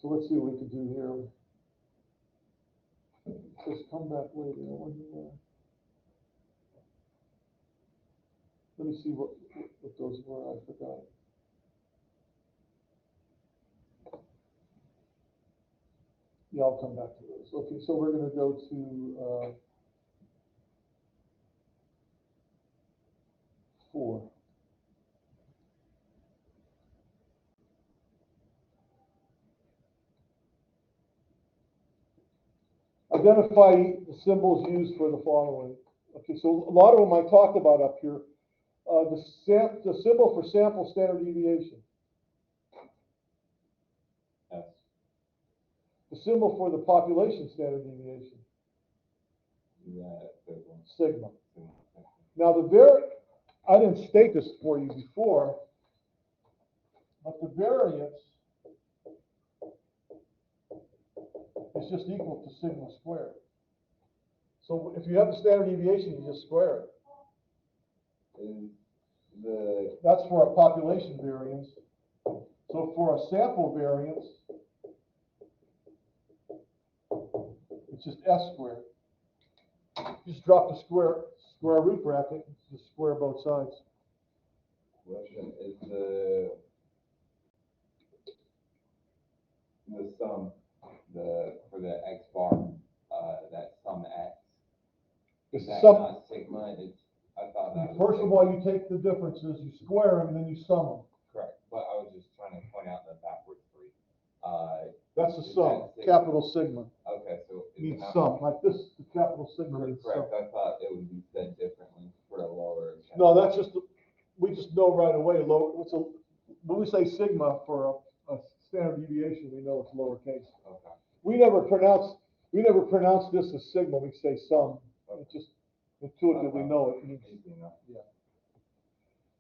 [SPEAKER 1] So let's see what we can do here. Just come back later. Let me see what those were. I forgot. Yeah, I'll come back to those. Okay, so we're going to go to 4. Identify the symbols used for the following. Okay, so a lot of them I talked about up here. The symbol for sample standard deviation.
[SPEAKER 2] S.
[SPEAKER 1] The symbol for the population standard deviation. Sigma. Now I didn't state this for you before, but the variance is just equal to sigma squared. So if you have the standard deviation, you just square it. That's for a population variance. So for a sample variance, it's just s squared. You just drop the square root bracket, just square both sides.
[SPEAKER 3] Question, is the sum,
[SPEAKER 2] For the X bar, that sum X,
[SPEAKER 1] It's
[SPEAKER 2] is that
[SPEAKER 1] sum-
[SPEAKER 2] not sigma? I thought that was.
[SPEAKER 1] First of
[SPEAKER 2] sigma.
[SPEAKER 1] all, you take the differences, you square them, and then you sum them.
[SPEAKER 2] Correct, but I was just trying to point out the backwards three.
[SPEAKER 1] That's the
[SPEAKER 2] Is
[SPEAKER 1] sum,
[SPEAKER 2] that sigma?
[SPEAKER 1] capital sigma.
[SPEAKER 2] Okay, so. is it
[SPEAKER 1] Means
[SPEAKER 2] not-
[SPEAKER 1] sum, like this, the capital sigma means sum.
[SPEAKER 2] Correct, I thought it would be said differently for a lower.
[SPEAKER 1] No, that's just, we just know right away, when we say sigma for a standard deviation, we know it's lowercase.
[SPEAKER 2] Okay.
[SPEAKER 1] We never pronounce this as sigma, we say sum. It's just intuitively know it means.
[SPEAKER 2] Easy enough.
[SPEAKER 1] Yeah.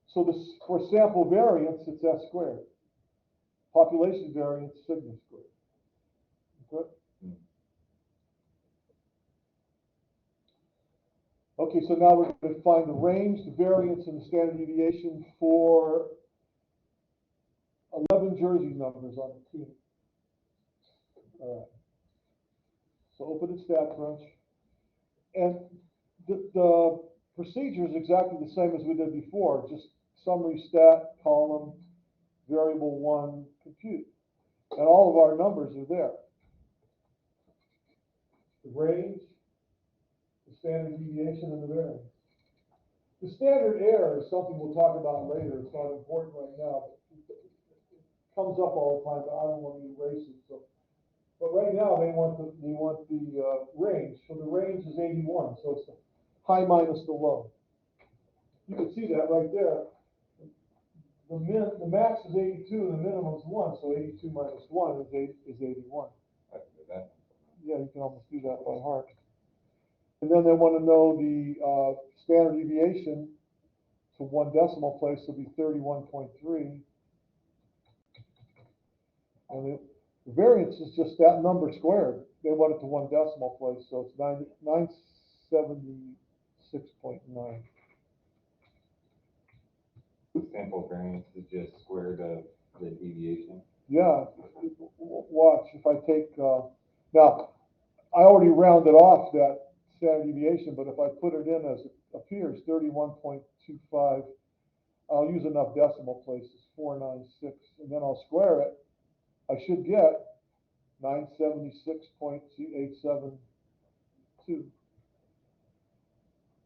[SPEAKER 1] So this, for sample variance, it's S squared. Population variance, sigma squared. Okay? Okay, so now we're going to find the range, the variance, and the standard deviation for 11 Jersey numbers on the team. All right. So open the stat crunch. And the procedure is exactly the same as we did before, just summary stat, column, variable one, compute. And all of our numbers are there. The range, the standard deviation, and the variance. The standard error is something we'll talk about later. It's not important right now, but it comes up all the time, but I don't want to erase it. So, but right now they want the range. So the range is 81. So it's the high minus the low. You can see that right there. The max is 82 and the minimum is 1. So 82 minus 1 is 81.
[SPEAKER 2] I can do that.
[SPEAKER 1] Yeah, you can almost do that by heart. And then they want to know the standard deviation to one decimal place will be 31.3. And the variance is just that number squared. They want it to one decimal place, so it's 976.9.
[SPEAKER 2] Sample variance is just square root of the deviation.
[SPEAKER 1] Yeah, watch, if I take, now, I already rounded off that standard deviation, but if I put it in as it appears, 31.25, I'll use enough decimal places, 496, and then I'll square it. I should get 976.872.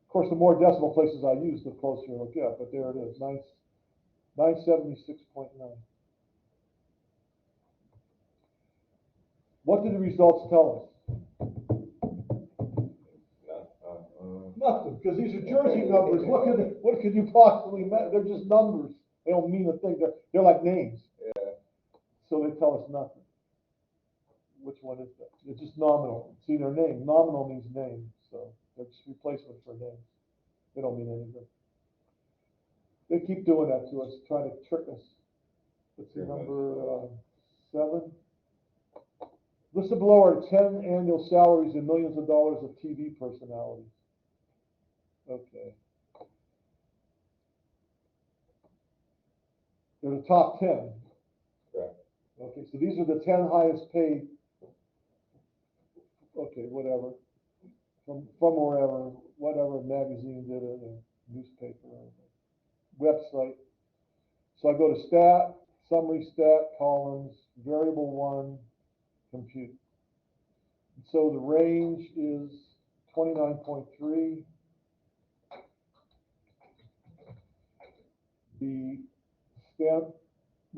[SPEAKER 1] Of course, the more decimal places I use, the closer it'll get, but there it is, 976.9. What did the results tell us? Nothing, because these are Jersey numbers. What could you possibly mean? They're just numbers. They don't mean a thing. They're like names.
[SPEAKER 3] Yeah.
[SPEAKER 1] So they tell us nothing. Which one is that? It's just nominal. See their name. Nominal means name. So they're just replacement for names. They don't mean anything. They keep doing that to us, trying to trick us. Let's see, number 7. Listed below are 10 annual salaries and millions of dollars of TV personalities. Okay. They're the top 10.
[SPEAKER 3] Correct.
[SPEAKER 1] Okay, so these are the 10 highest paid. Okay, whatever. From wherever, whatever magazine did it, or newspaper, or website. So I go to stat, summary stat, columns, variable one, compute. So the range is 29.3.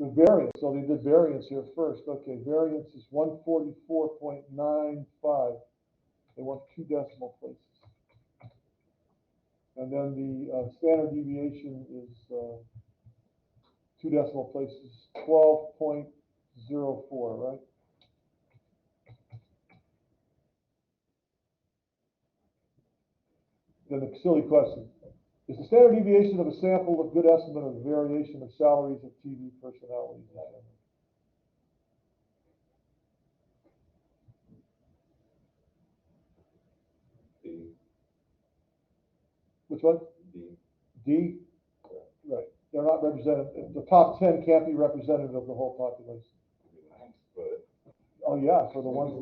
[SPEAKER 1] The variance, so they did variance here first. Okay, variance is 144.95. They want 2 decimal places. And then the standard deviation is 2 decimal places, 12.04, right? Then the silly question. Is the standard deviation of a sample a good estimate of the variation of salaries of TV personalities?
[SPEAKER 3] D.
[SPEAKER 1] Which one?
[SPEAKER 3] D.
[SPEAKER 1] D? Right. They're not representative. The top 10 can't be representative of the whole population.
[SPEAKER 3] Nice, but.
[SPEAKER 1] Oh, yeah, for the ones,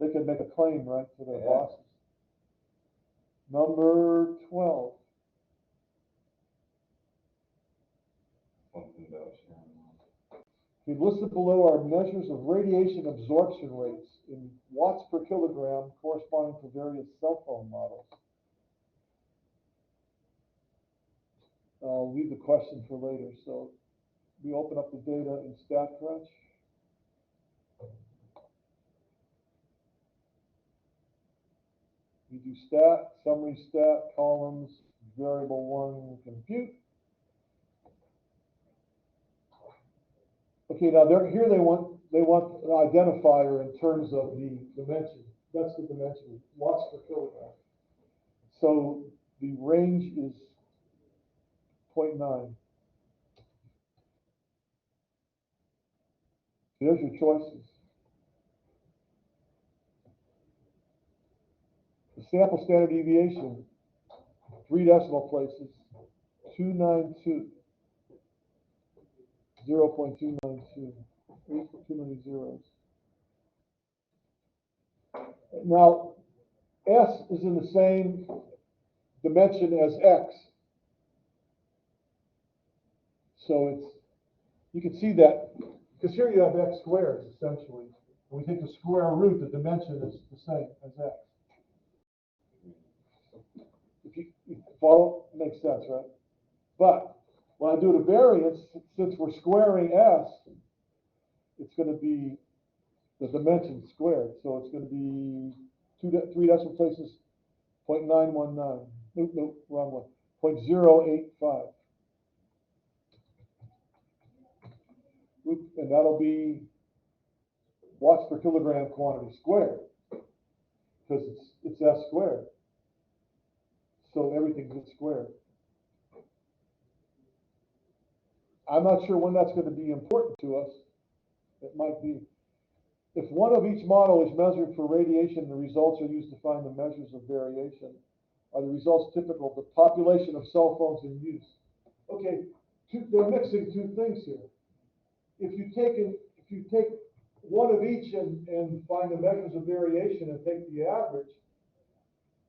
[SPEAKER 1] they could make a claim, right, to their bosses. Number 12. Okay, listed below are measures of radiation absorption rates in watts per kilogram corresponding to various cell phone models. I'll leave the question for later. So we open up the data in StatCrunch. We do stat, summary stat, columns, variable one, compute. Okay, now here they want an identifier in terms of the dimension. That's the dimension, watts per kilogram. So the range is 0.9. There's your choices. The sample standard deviation, 3 decimal places, 292, 0.292. Too many zeros. Now, S is in the same dimension as X. So you can see that, because here you have X squared, essentially. When we take the square root, the dimension is the same as X. If you follow, makes sense, right? But when I do the variance, since we're squaring S, it's going to be the dimension squared. So it's going to be 3 decimal places, 0.919. Nope, wrong one. 0.085. And that'll be watts per kilogram quantity squared, because it's S squared. So everything gets squared. I'm not sure when that's going to be important to us. It might be. If one of each model is measured for radiation, the results are used to find the measures of variation. Are the results typical of the population of cell phones in use? Okay, they're mixing two things here. If you take one of each and find the measures of variation and take the average,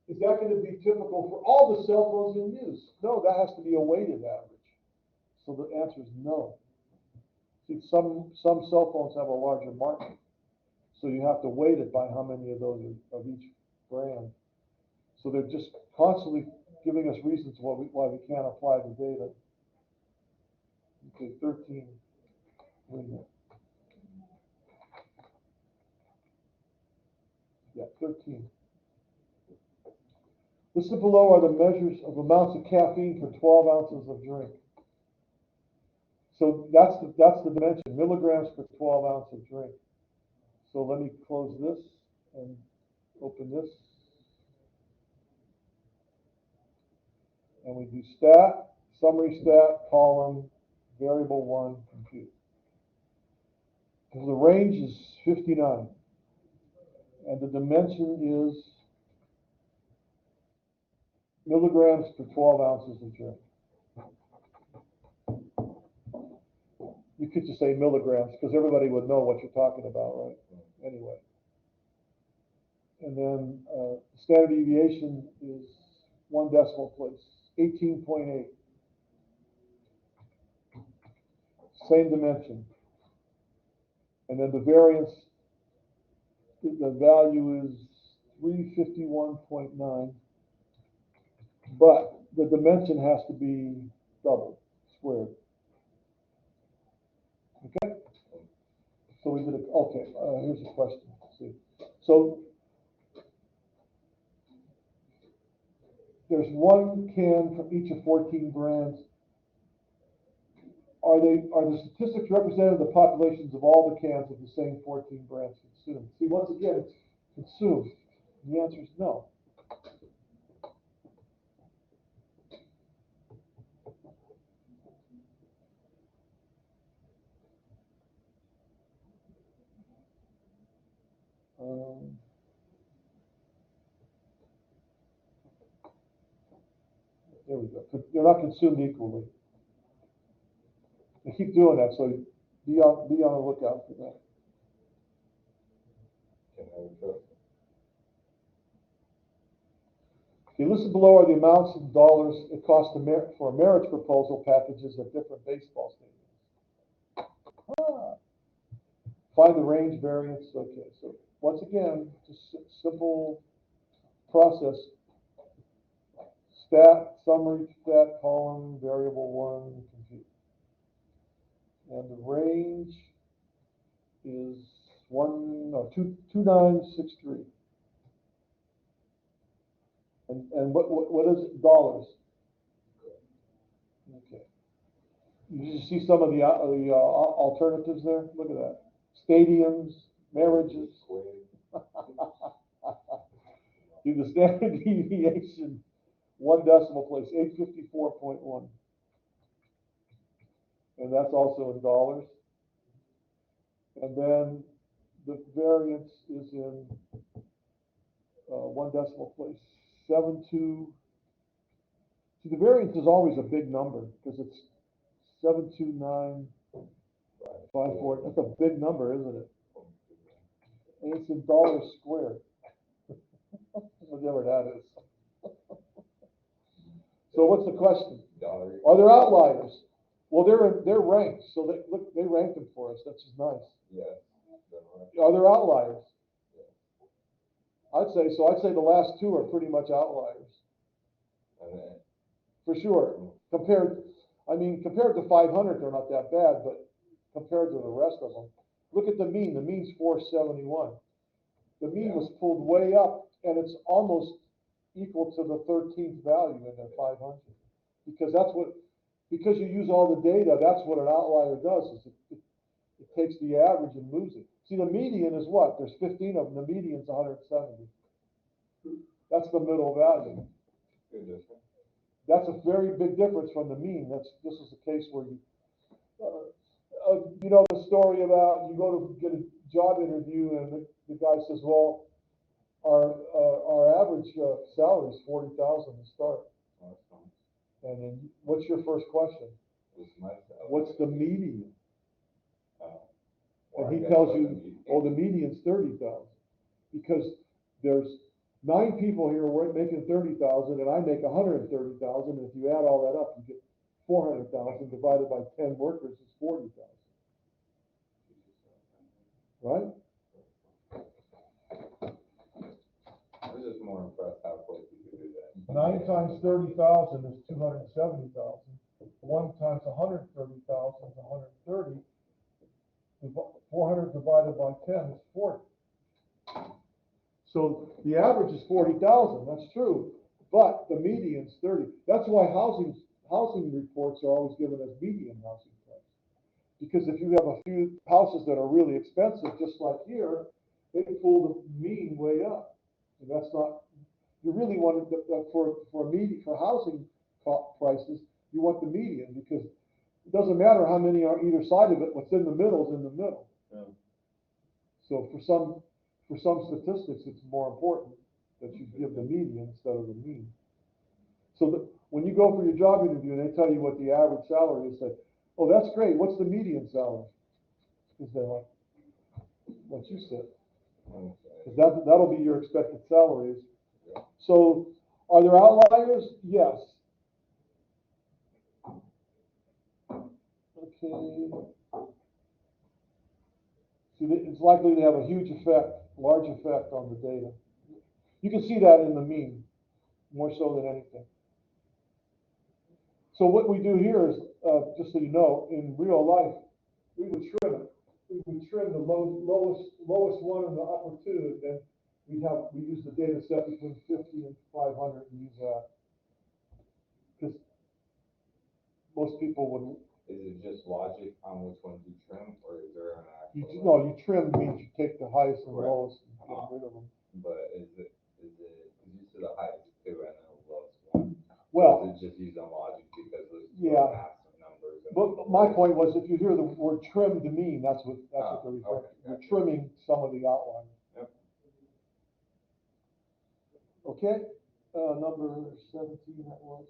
[SPEAKER 1] is that going to be typical for all the cell phones in use? No, that has to be a weighted average. So the answer is no. See, some cell phones have a larger market, so you have to weight it by how many of those are of each brand. So they're just constantly giving us reasons why we can't apply the data. Okay, 13. Wait a minute. Yeah, 13. Listed below are the measures of amounts of caffeine for 12 ounces of drink. So that's the dimension, milligrams per 12 ounce of drink. So let me close this and open this. And we do stat, summary stat, column, variable one, compute. So the range is 59. And the dimension is milligrams per 12 ounces of drink. You could just say milligrams, because everybody would know what you're talking about, right? Anyway. And then standard deviation is 1 decimal place, 18.8. Same dimension. And then the variance, the value is 351.9. But the dimension has to be doubled, squared. Okay? So we did it. Okay, here's a question. Let's see. So there's one can from each of 14 brands. Are the statistics representative of the populations of all the cans of the same 14 brands consumed? See, once again, it's consumed. The answer is no. There we go. They're not consumed equally. They keep doing that, so be on the lookout for that. Okay, listed below are the amounts of dollars it costs for marriage proposal packages at different baseball stadiums. find the range variance, okay, so once again, just simple process. Stat, summary, stat column, variable one, compute. And the range is 2963. And what is it, dollars? Okay. You see some of the alternatives there? Look at that. Stadiums, marriages. See the standard deviation, 1 decimal place, 854.1. And that's also in dollars. And then the variance is in 1 decimal place, 72. See, the variance is always a big number because it's 72954. That's a big number, isn't it? And it's in dollars squared. Whatever that is. So what's the question? Are there outliers? Well, they're ranked, so they rank them for us. That's just nice.
[SPEAKER 3] Yeah.
[SPEAKER 1] Are there outliers? I'd say so. I'd say the last two are pretty much outliers. For sure. Compared to 500, they're not that bad, but compared to the rest of them, look at the mean. The mean's 471. The mean was pulled way up, and it's almost equal to the 13th value in their 500. Because you use all the data, that's what an outlier does, is it takes the average and moves it. See, the median is what? There's 15 of them. The median's 170. That's the middle value. That's a very big difference from the mean. This is a case where you know the story about you go to get a job interview and the guy says, well, our average salary is 40,000 to start. And then what's your first question? What's the median? And he tells you, oh, the median's 30,000 because there's 9 people here making 30,000 and I make 130,000. And if you add all that up, you get 400,000 divided by 10 workers is 40,000. Right?
[SPEAKER 3] I was just more impressed how quick you could do that.
[SPEAKER 1] 9 times 30,000 is 270,000. 1 times 130,000 is 130. 400 divided by 10 is 40. So the average is 40,000. That's true, but the median's 30. That's why housing reports are always given as median housing price. Because if you have a few houses that are really expensive, just like here, they pull the mean way up. And that's not. You really want for housing prices, you want the median because it doesn't matter how many are either side of it. What's in the middle is in the middle.
[SPEAKER 3] Yeah.
[SPEAKER 1] So for some statistics, it's more important that you give the median instead of the mean. So when you go for your job interview and they tell you what the average salary is, say, oh, that's great. What's the median salary? Because they're like, what you said. Because that'll be your expected salaries. So are there outliers? Yes. Okay. See, it's likely to have a huge effect, large effect on the data. You can see that in the mean, more so than anything. So what we do here is, just so you know, in real life, we would trim it. We would trim the lowest one and the upper two, and then we use the data set between 50 and 500 and use that. Because most people wouldn't.
[SPEAKER 3] Is it just logic on which ones you trim, or is there an actual?
[SPEAKER 1] No, you trim means you take the highest and lowest and get rid of them.
[SPEAKER 3] But is it, because you said the highest two and then the lowest one.
[SPEAKER 1] Well,
[SPEAKER 3] is it just used on logic because those massive numbers?
[SPEAKER 1] But my point was, if you hear the word trim to mean, that's what they're referring to. You're trimming some of the outline.
[SPEAKER 3] Yep.
[SPEAKER 1] Okay, number 17 that was.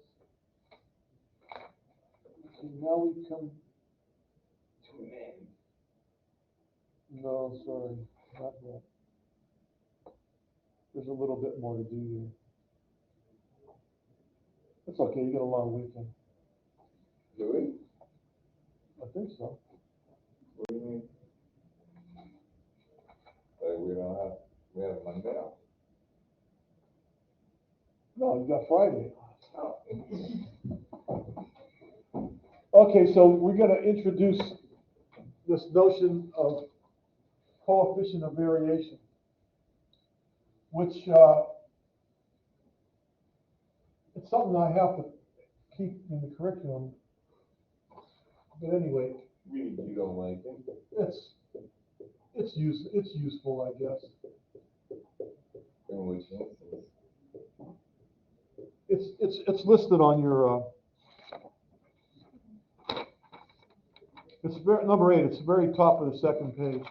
[SPEAKER 1] Okay, now we come. No, sorry, not yet. There's a little bit more to do here. It's okay, you get a long weekend.
[SPEAKER 3] Do we?
[SPEAKER 1] I think so.
[SPEAKER 3] What do you mean? we have Monday off.
[SPEAKER 1] No, you got Friday.
[SPEAKER 3] Oh.
[SPEAKER 1] Okay, so we're gonna introduce this notion of coefficient of variation, which, it's something I have to keep in the curriculum. But anyway,
[SPEAKER 3] You don't like it?
[SPEAKER 1] it's useful, I guess.
[SPEAKER 3] In which instance?
[SPEAKER 1] It's listed on your, number 8, it's the very top of the second page.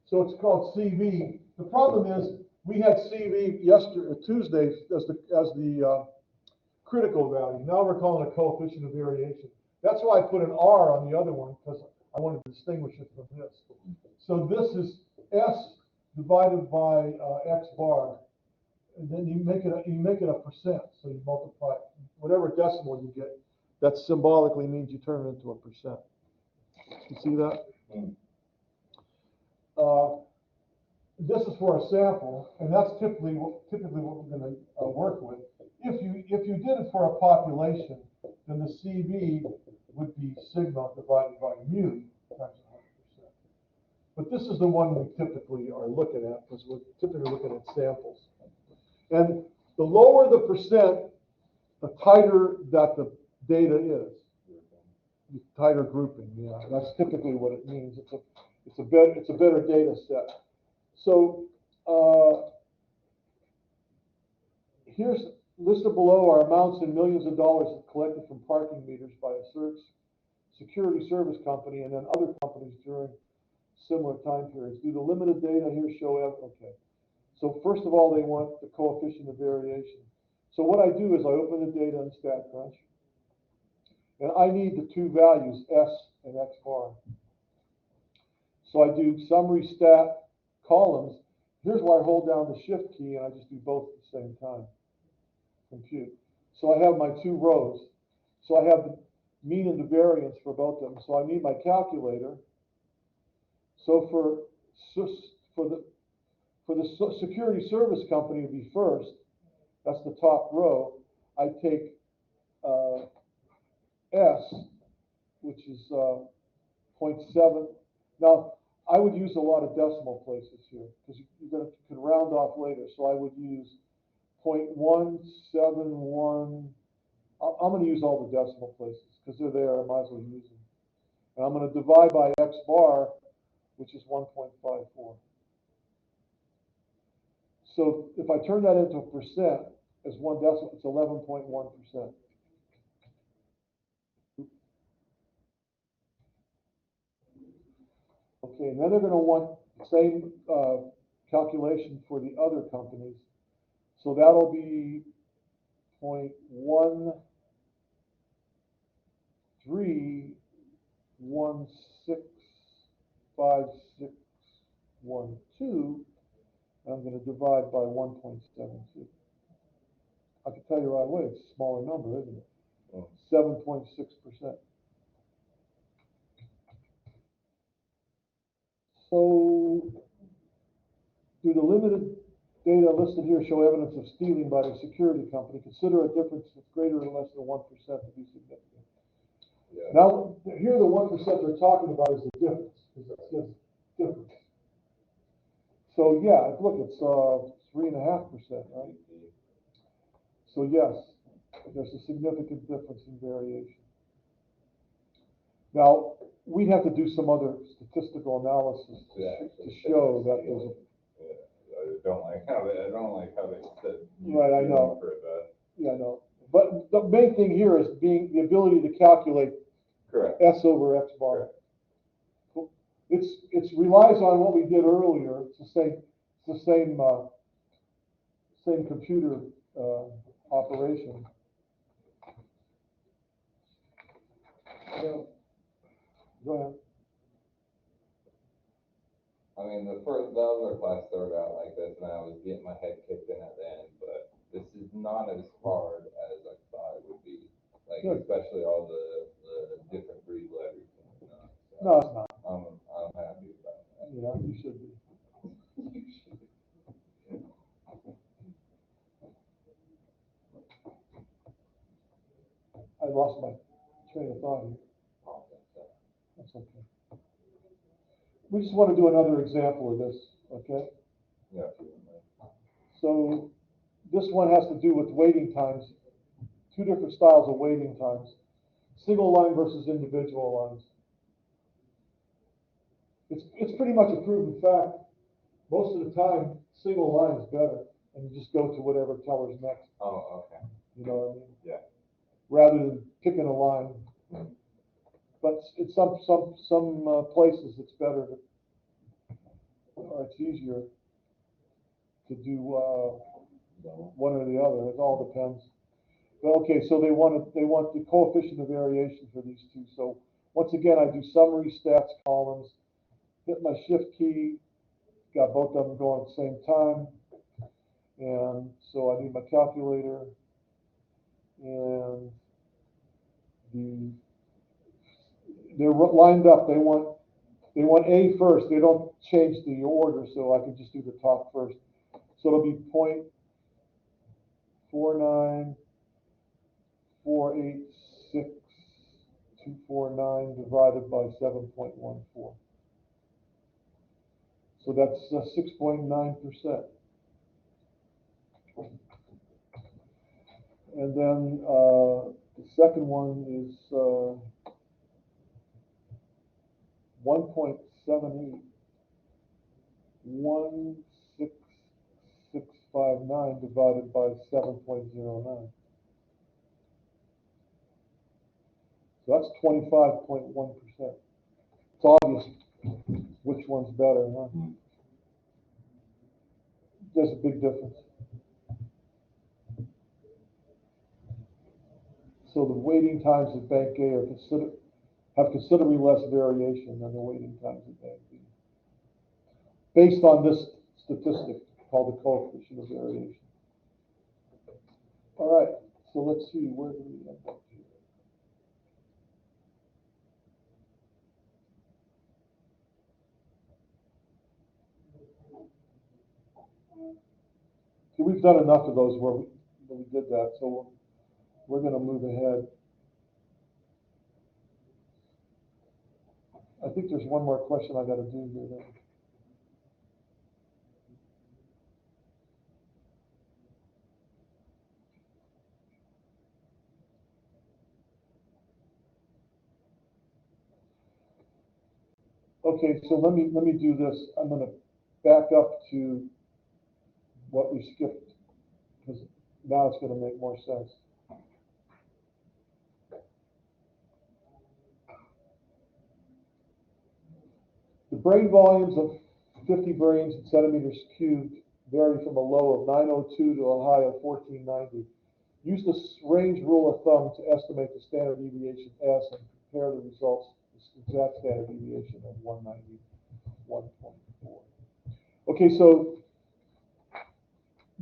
[SPEAKER 1] So it's called CV. The problem is, we had CV Tuesday as the critical value. Now we're calling it coefficient of variation. That's why I put an R on the other one, because I wanted to distinguish it from this. So this is S divided by X bar, and then you make it a percent. So you multiply whatever decimal you get. That symbolically means you turn it into a percent. You see that? This is for a sample, and that's typically what we're going to work with. If you did it for a population, then the CV would be sigma divided by mu times 100%. But this is the one we typically are looking at, because we're typically looking at samples. And the lower the percent, the tighter that the data is. The tighter grouping, yeah, that's typically what it means. It's a better data set. So here's listed below are amounts in millions of dollars collected from parking meters by a security service company and then other companies during similar time periods. Do the limited data here show okay. So first of all, they want the coefficient of variation. So what I do is I open the data in StatCrunch, and I need the two values, S and X bar. So I do summary stat columns. Here's where I hold down the shift key and I just do both at the same time. Compute. So I have my two rows. So I have the mean and the variance for both of them. So I need my calculator. So for the security service company to be first, that's the top row, I take S, which is 0.7. Now, I would use a lot of decimal places here because you can round off later. So I would use 0.171. I'm going to use all the decimal places because they're there. I might as well use them. And I'm going to divide by X bar, which is 1.54. So if I turn that into a percent as one decimal, it's 11.1%. Okay, and then they're going to want the same calculation for the other companies. So that'll be 0.13165612. I'm going to divide by 1.72. I can tell you right away, it's a smaller number, isn't it? 7.6%. So, do the limited data listed here show evidence of stealing by the security company? Consider a difference that's greater or less than 1% to be significant. Yeah. Now, here the 1% they're talking about is the difference, because it says difference. So yeah, look, it's 3.5%, right? So yes, there's a significant difference in variation. Now, we'd have to do some other statistical analysis to show that there's a...
[SPEAKER 3] I don't like how they said.
[SPEAKER 1] Right, I know. Yeah, I know. But the main thing here is being the ability to calculate
[SPEAKER 3] correct
[SPEAKER 1] S over X bar. Correct. It relies on what we did earlier. It's the same computer operation. Go ahead.
[SPEAKER 3] I mean, the other class started out like this, and I was getting my head kicked in at the end. But this is not as hard as I thought it would be. Like, good. Especially all the different Greek letters and whatnot. So
[SPEAKER 1] no, it's not.
[SPEAKER 3] I'm happy about that.
[SPEAKER 1] Yeah, you should be. I lost my train of thought here. That's okay. We just want to do another example of this, okay?
[SPEAKER 3] Yeah.
[SPEAKER 1] So this one has to do with waiting times, two different styles of waiting times, single line versus individual lines. It's pretty much a proven fact. Most of the time, single line is better, and you just go to whatever teller's next.
[SPEAKER 3] Oh, okay.
[SPEAKER 1] You know what I mean?
[SPEAKER 3] Yeah.
[SPEAKER 1] Rather than picking a line. But in some places, it's better to, or it's easier to do one or the other. It all depends. But okay, so they want the coefficient of variation for these two. So once again, I do summary stats columns, hit my shift key, got both of them going at the same time, and so I need my calculator, and they're lined up. They want A first. They don't change the order, so I can just do the top first. So it'll be 0.49486,249 divided by 7.14. So that's 6.9%. And then the second one is 1.78. 16659 divided by 7.09. So that's 25.1%. It's obvious which one's better, huh? There's a big difference. So the waiting times at Bank A have considerably less variation than the waiting times at Bank B, based on this statistic called the coefficient of variation. All right, so let's see, where do we end up here? So we've done enough of those where we did that, so we're going to move ahead. I think there's one more question I got to do here then. Okay, so let me do this. I'm going to back up to what we skipped, because now it's going to make more sense. The brain volumes of 50 brains in centimeters cubed vary from a low of 902 to a high of 1490. Use the range rule of thumb to estimate the standard deviation S and compare the results with the exact standard deviation of 191.4. Okay, so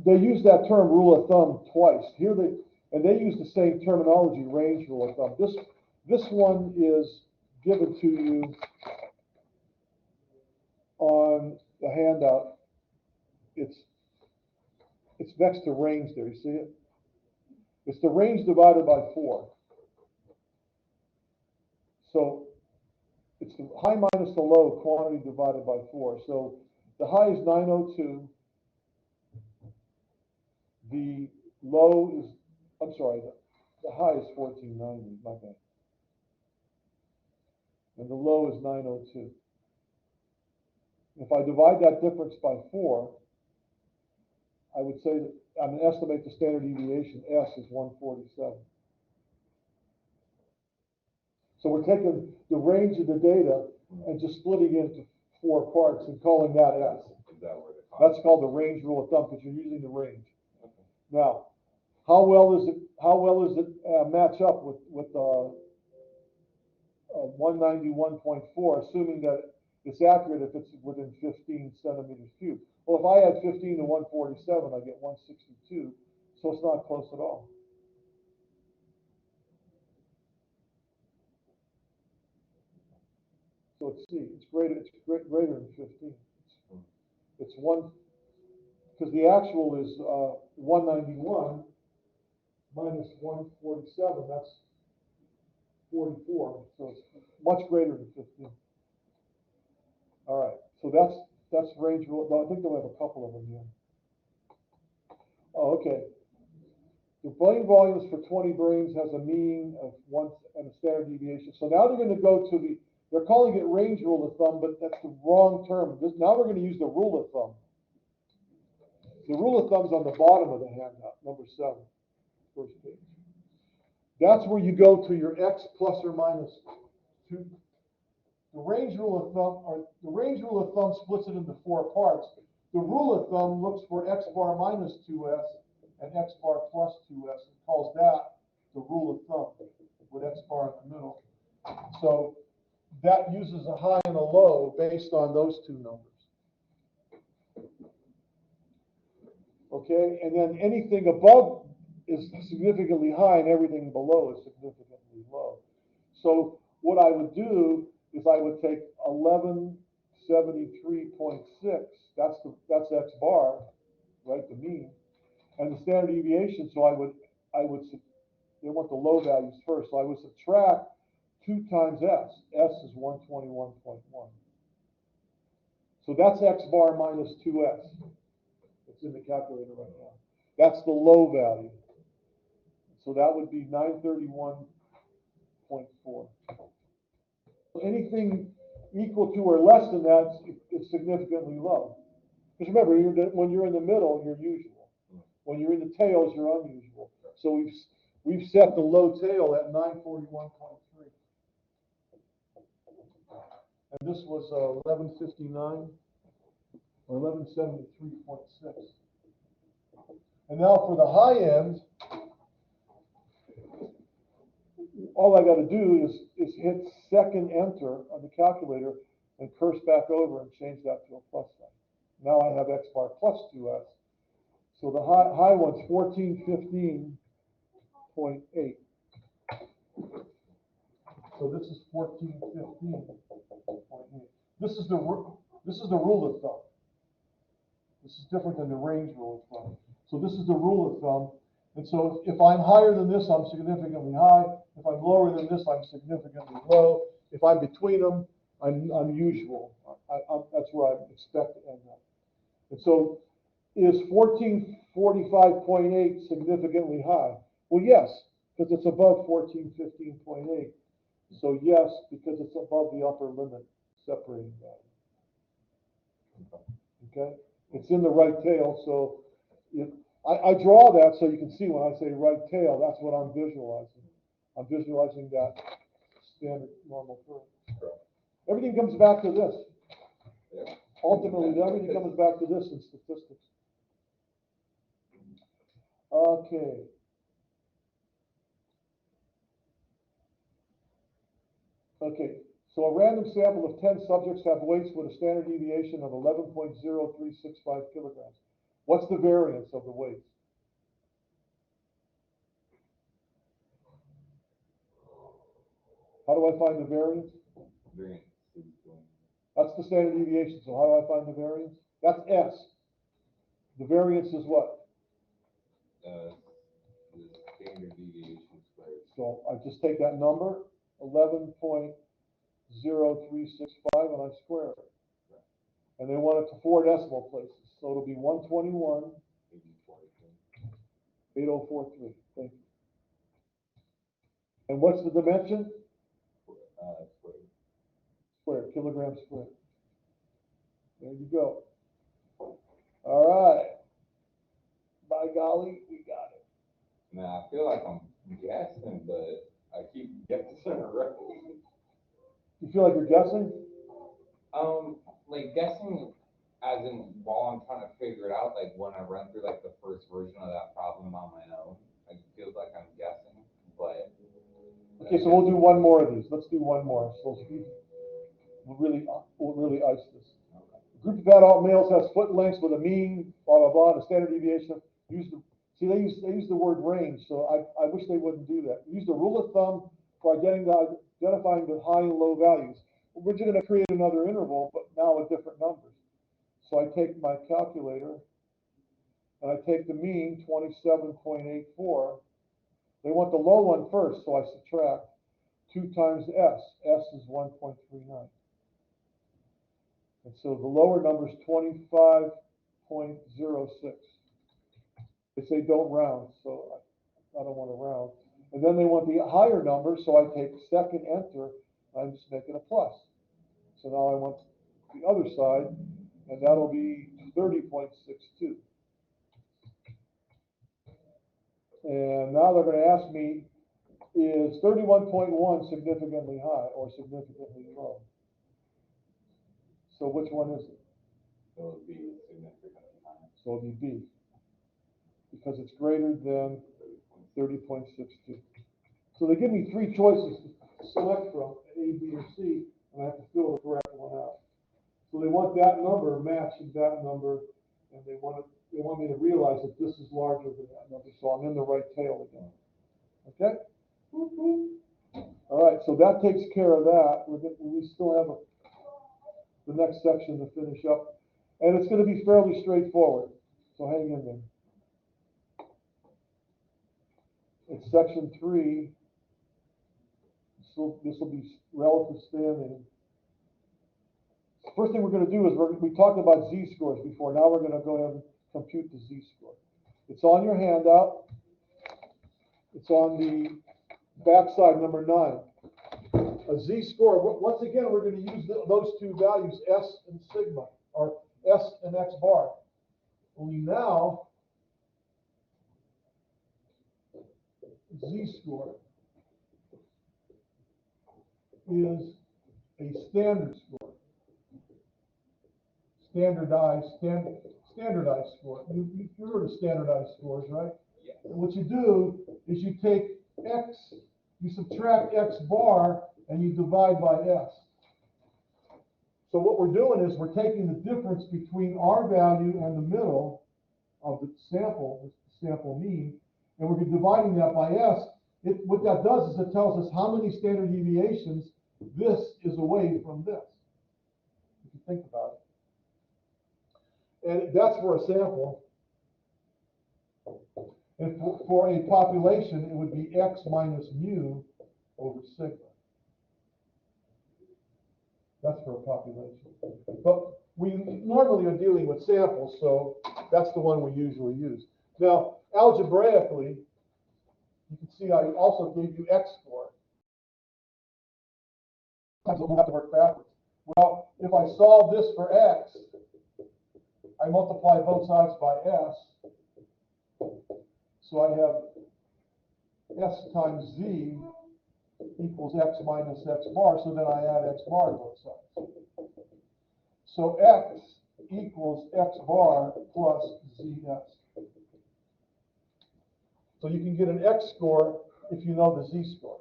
[SPEAKER 1] they use that term rule of thumb twice. Here they use the same terminology, range rule of thumb. This one is given to you on the handout. It's next to range there. You see it? It's the range divided by 4. So it's the high minus the low quantity divided by 4. So the high is 902. The low is, I'm sorry, the high is 1490, my bad. And the low is 902. If I divide that difference by 4, I would say that I'm going to estimate the standard deviation S is 147. So we're taking the range of the data and just splitting it into 4 parts and calling that S. That's called the range rule of thumb because you're using the range. Okay. Now, how well does it match up with 191.4, assuming that it's accurate if it's within 15 centimeters cubed? Well, if I add 15 to 147, I get 162, so it's not close at all. So it's C. It's greater than 15. It's 1, because the actual is 191 minus 147. 44, so it's much greater than 15. All right, so that's range rule. No, I think they'll have a couple of them here. Oh, okay. The brain volumes for 20 brains has a mean of 1 and a standard deviation. So now they're going to go to they're calling it range rule of thumb, but that's the wrong term. Now we're going to use the rule of thumb. The rule of thumb's on the bottom of the handout, number 7, first page. That's where you go to your x plus or minus 2. The range rule of thumb splits it into 4 parts. The rule of thumb looks for x bar minus 2s and x bar plus 2s and calls that the rule of thumb with x bar in the middle. So that uses a high and a low based on those 2 numbers. Okay, and then anything above is significantly high and everything below is significantly low. So what I would do is I would take 1173.6, that's x bar, right, the mean, and the standard deviation, so they want the low values first, so I would subtract 2 times s. S is 121.1. So that's x bar minus 2s. It's in the calculator right now. That's the low value. So that would be 931.4. Anything equal to or less than that is significantly low. Because remember, when you're in the middle, you're usual. When you're in the tails, you're unusual. So we've set the low tail at 941.3. And this was 1159 or 1173.6. And now for the high end, all I got to do is hit second enter on the calculator and curse back over and change that to a plus sign. Now I have x bar plus 2s. So the high one's 1415.8. So this is 1415.8. This is the rule of thumb. This is different than the range rule of thumb. So this is the rule of thumb. And so if I'm higher than this, I'm significantly high. If I'm lower than this, I'm significantly low. If I'm between them, I'm usual. That's where I expect to end up. And so is 1445.8 significantly high? Well, yes, because it's above 1415.8. So yes, because it's above the upper limit separating value. Okay? It's in the right tail, so I draw that so you can see when I say right tail, that's what I'm visualizing. I'm visualizing that standard normal curve. Everything comes back to this. Ultimately, everything comes back to this in statistics. Okay. Okay, so a random sample of 10 subjects have weights with a standard deviation of 11.0365 kilograms. What's the variance of the weights? How do I find the variance? That's the standard deviation, so how do I find the variance? That's S. The variance is what?
[SPEAKER 3] The standard deviation squared.
[SPEAKER 1] So I just take that number, 11.0365, and I square it. And they want it to 4 decimal places. So it'll be 121.8043. Thank you. And what's the dimension? Squared, kilograms squared. There you go. All right. By golly, we got it.
[SPEAKER 3] Now, I feel like I'm guessing, but I keep guessing right.
[SPEAKER 1] You feel like you're guessing?
[SPEAKER 3] Like guessing as in while I'm trying to figure it out, like when I run through like the first version of that problem on my own, it feels like I'm guessing, but.
[SPEAKER 1] Okay, so we'll do one more of these. Let's do one more. So we'll really ice this. Okay. A group of adult males has foot lengths with a mean, blah, blah, blah, and a standard deviation. They use the word range, so I wish they wouldn't do that. Use the rule of thumb for identifying the high and low values. We're just going to create another interval, but now with different numbers. So I take my calculator, and I take the mean, 27.84. They want the low one first, so I subtract. 2 times S. S is 1.39. And so the lower number is 25.06. They say don't round, so I don't want to round. And then they want the higher number, so I take second enter, I'm just making a plus. So now I want the other side, and that'll be 30.62. And now they're going to ask me, is 31.1 significantly high or significantly low? So which one is it?
[SPEAKER 2] So it would be significantly higher.
[SPEAKER 1] So it'll be B, because it's greater than 30.62. So they give me 3 choices to select from, A, B, or C, and I have to fill the correct one out. So they want that number matching that number, and they want me to realize that this is larger than that number, so I'm in the right tail again. Okay? All right, so that takes care of that. We still have the next section to finish up, and it's going to be fairly straightforward, so hang in there. It's section 3. So this will be relative standing. First thing we're going to do is we talked about z-scores before. Now we're going to go ahead and compute the z-score. It's on your handout. It's on the backside, number 9. A z-score. Once again, we're going to use those 2 values, S and sigma, or S and x bar. Only now, z-score is a standard score. Standardized score. You've heard of standardized scores, right?
[SPEAKER 2] Yeah.
[SPEAKER 1] And what you do is you take x, you subtract x bar, and you divide by s. So what we're doing is we're taking the difference between our value and the middle of the sample mean, and we're dividing that by s. What that does is it tells us how many standard deviations this is away from this, if you think about it. And that's for a sample. And for a population, it would be x minus mu over sigma. That's for a population. But we normally are dealing with samples, so that's the one we usually use. Now, algebraically, you can see I also gave you x score. Sometimes we'll have to work backwards. Well, if I solve this for x, I multiply both sides by s. So I have s times z equals x minus x bar, so then I add x bar to both sides. So x equals x bar plus zs. So you can get an x score if you know the z score.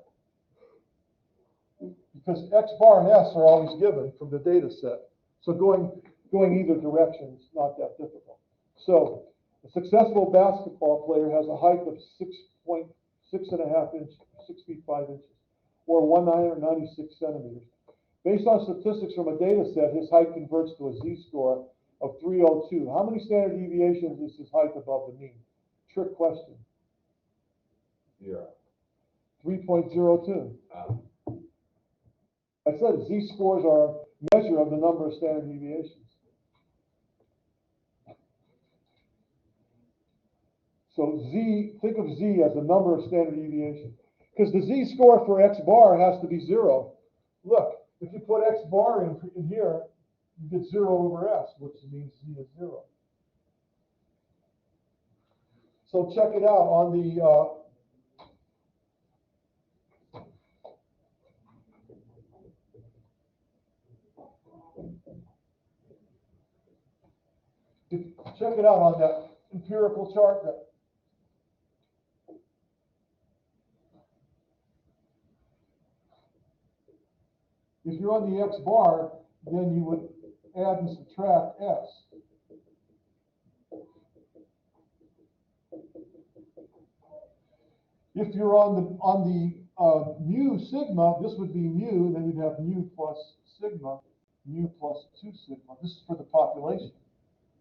[SPEAKER 1] Because x bar and s are always given from the data set. So going either direction is not that difficult. So a successful basketball player has a height of 6.5 inches, 6 feet 5 inches, or 196 centimeters. Based on statistics from a data set, his height converts to a z-score of 302. How many standard deviations is his height above the mean? Trick question.
[SPEAKER 3] 0.
[SPEAKER 1] 3.02. I said z-scores are a measure of the number of standard deviations. So think of z as the number of standard deviations. Because the z-score for x bar has to be 0. Look, if you put x bar in here, you get 0 over s, which means z is 0. So check it out on the that empirical chart that if you're on the x bar, then you would add and subtract s. If you're on the mu sigma, this would be mu, then you'd have mu plus sigma, mu plus 2 sigma. This is for the population,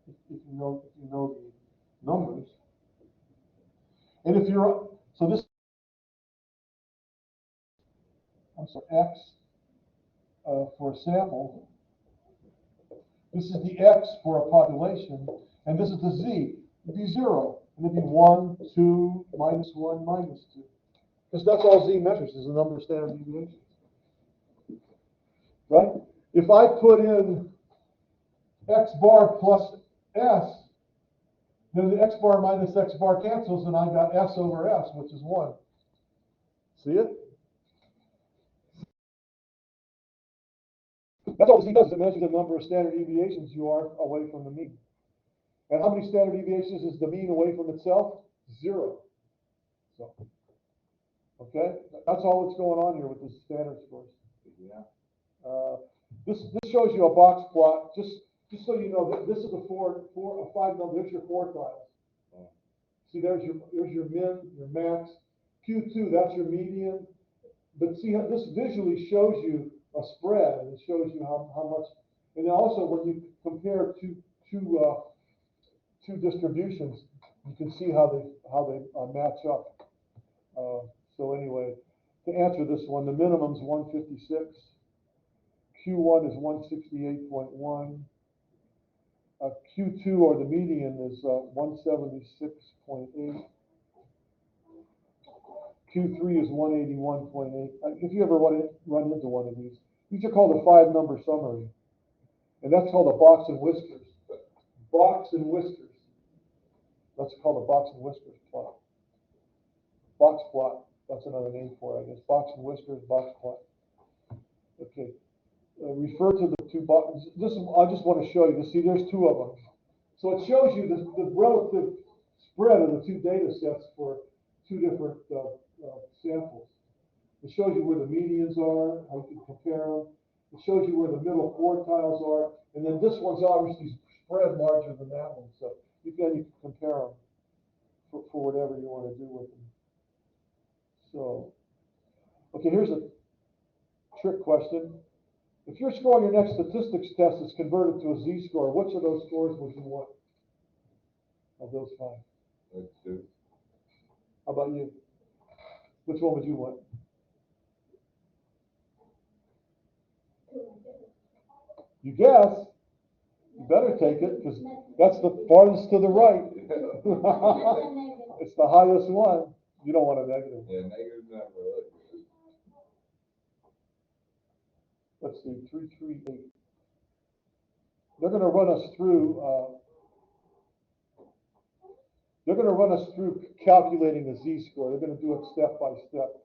[SPEAKER 1] if you know the numbers. And if you're, so this, I'm sorry, X for a sample. This is the X for a population, and this is the Z. It'd be 0, and it'd be 1, 2, minus 1, minus 2. Because that's all Z measures, is the number of standard deviations. Right? If I put in X bar plus S, then the X bar minus X bar cancels, and I got S over S, which is 1. See it? That's all Z does. It measures the number of standard deviations you are away from the mean. And how many standard deviations is the mean away from itself? 0. So, okay? That's all that's going on here with the standard scores.
[SPEAKER 3] Yeah.
[SPEAKER 1] This shows you a box plot, just so you know that this is a 5 number. There's your quartiles. See, there's your min, your max. Q2, that's your median. But see, how this visually shows you a spread, and it shows you how much. And then also, when you compare two distributions, you can see how they match up. So anyway, to answer this one, the minimum is 156. Q1 is 168.1. Q2, or the median, is 176.8. Q3 is 181.8. If you ever want to run into one of these are called a 5-number summary. And that's called a box and whiskers. Box and whiskers. That's called a box and whiskers plot. Box plot. That's another name for it, I guess. Box and whiskers, box plot. Okay. Refer to the two boxes. I just want to show you. See, there's 2 of them. So it shows you the relative spread of the 2 data sets for 2 different samples. It shows you where the medians are, how you can compare them. It shows you where the middle quartiles are, and then this one's obviously spread larger than that one, so you can compare them for whatever you want to do with them. So, okay, here's a trick question. If your score on your next statistics test is converted to a Z-score, which of those scores would you want of those 5?
[SPEAKER 3] That's 2.
[SPEAKER 1] How about you? Which one would you want? You guess. You better take it, because that's the farthest to the right. It's the highest one. You don't want a negative.
[SPEAKER 3] Yeah, negative's not really good.
[SPEAKER 1] Let's see, 338. They're going to run us through. They're going to run us through calculating the Z-score. They're going to do it step by step.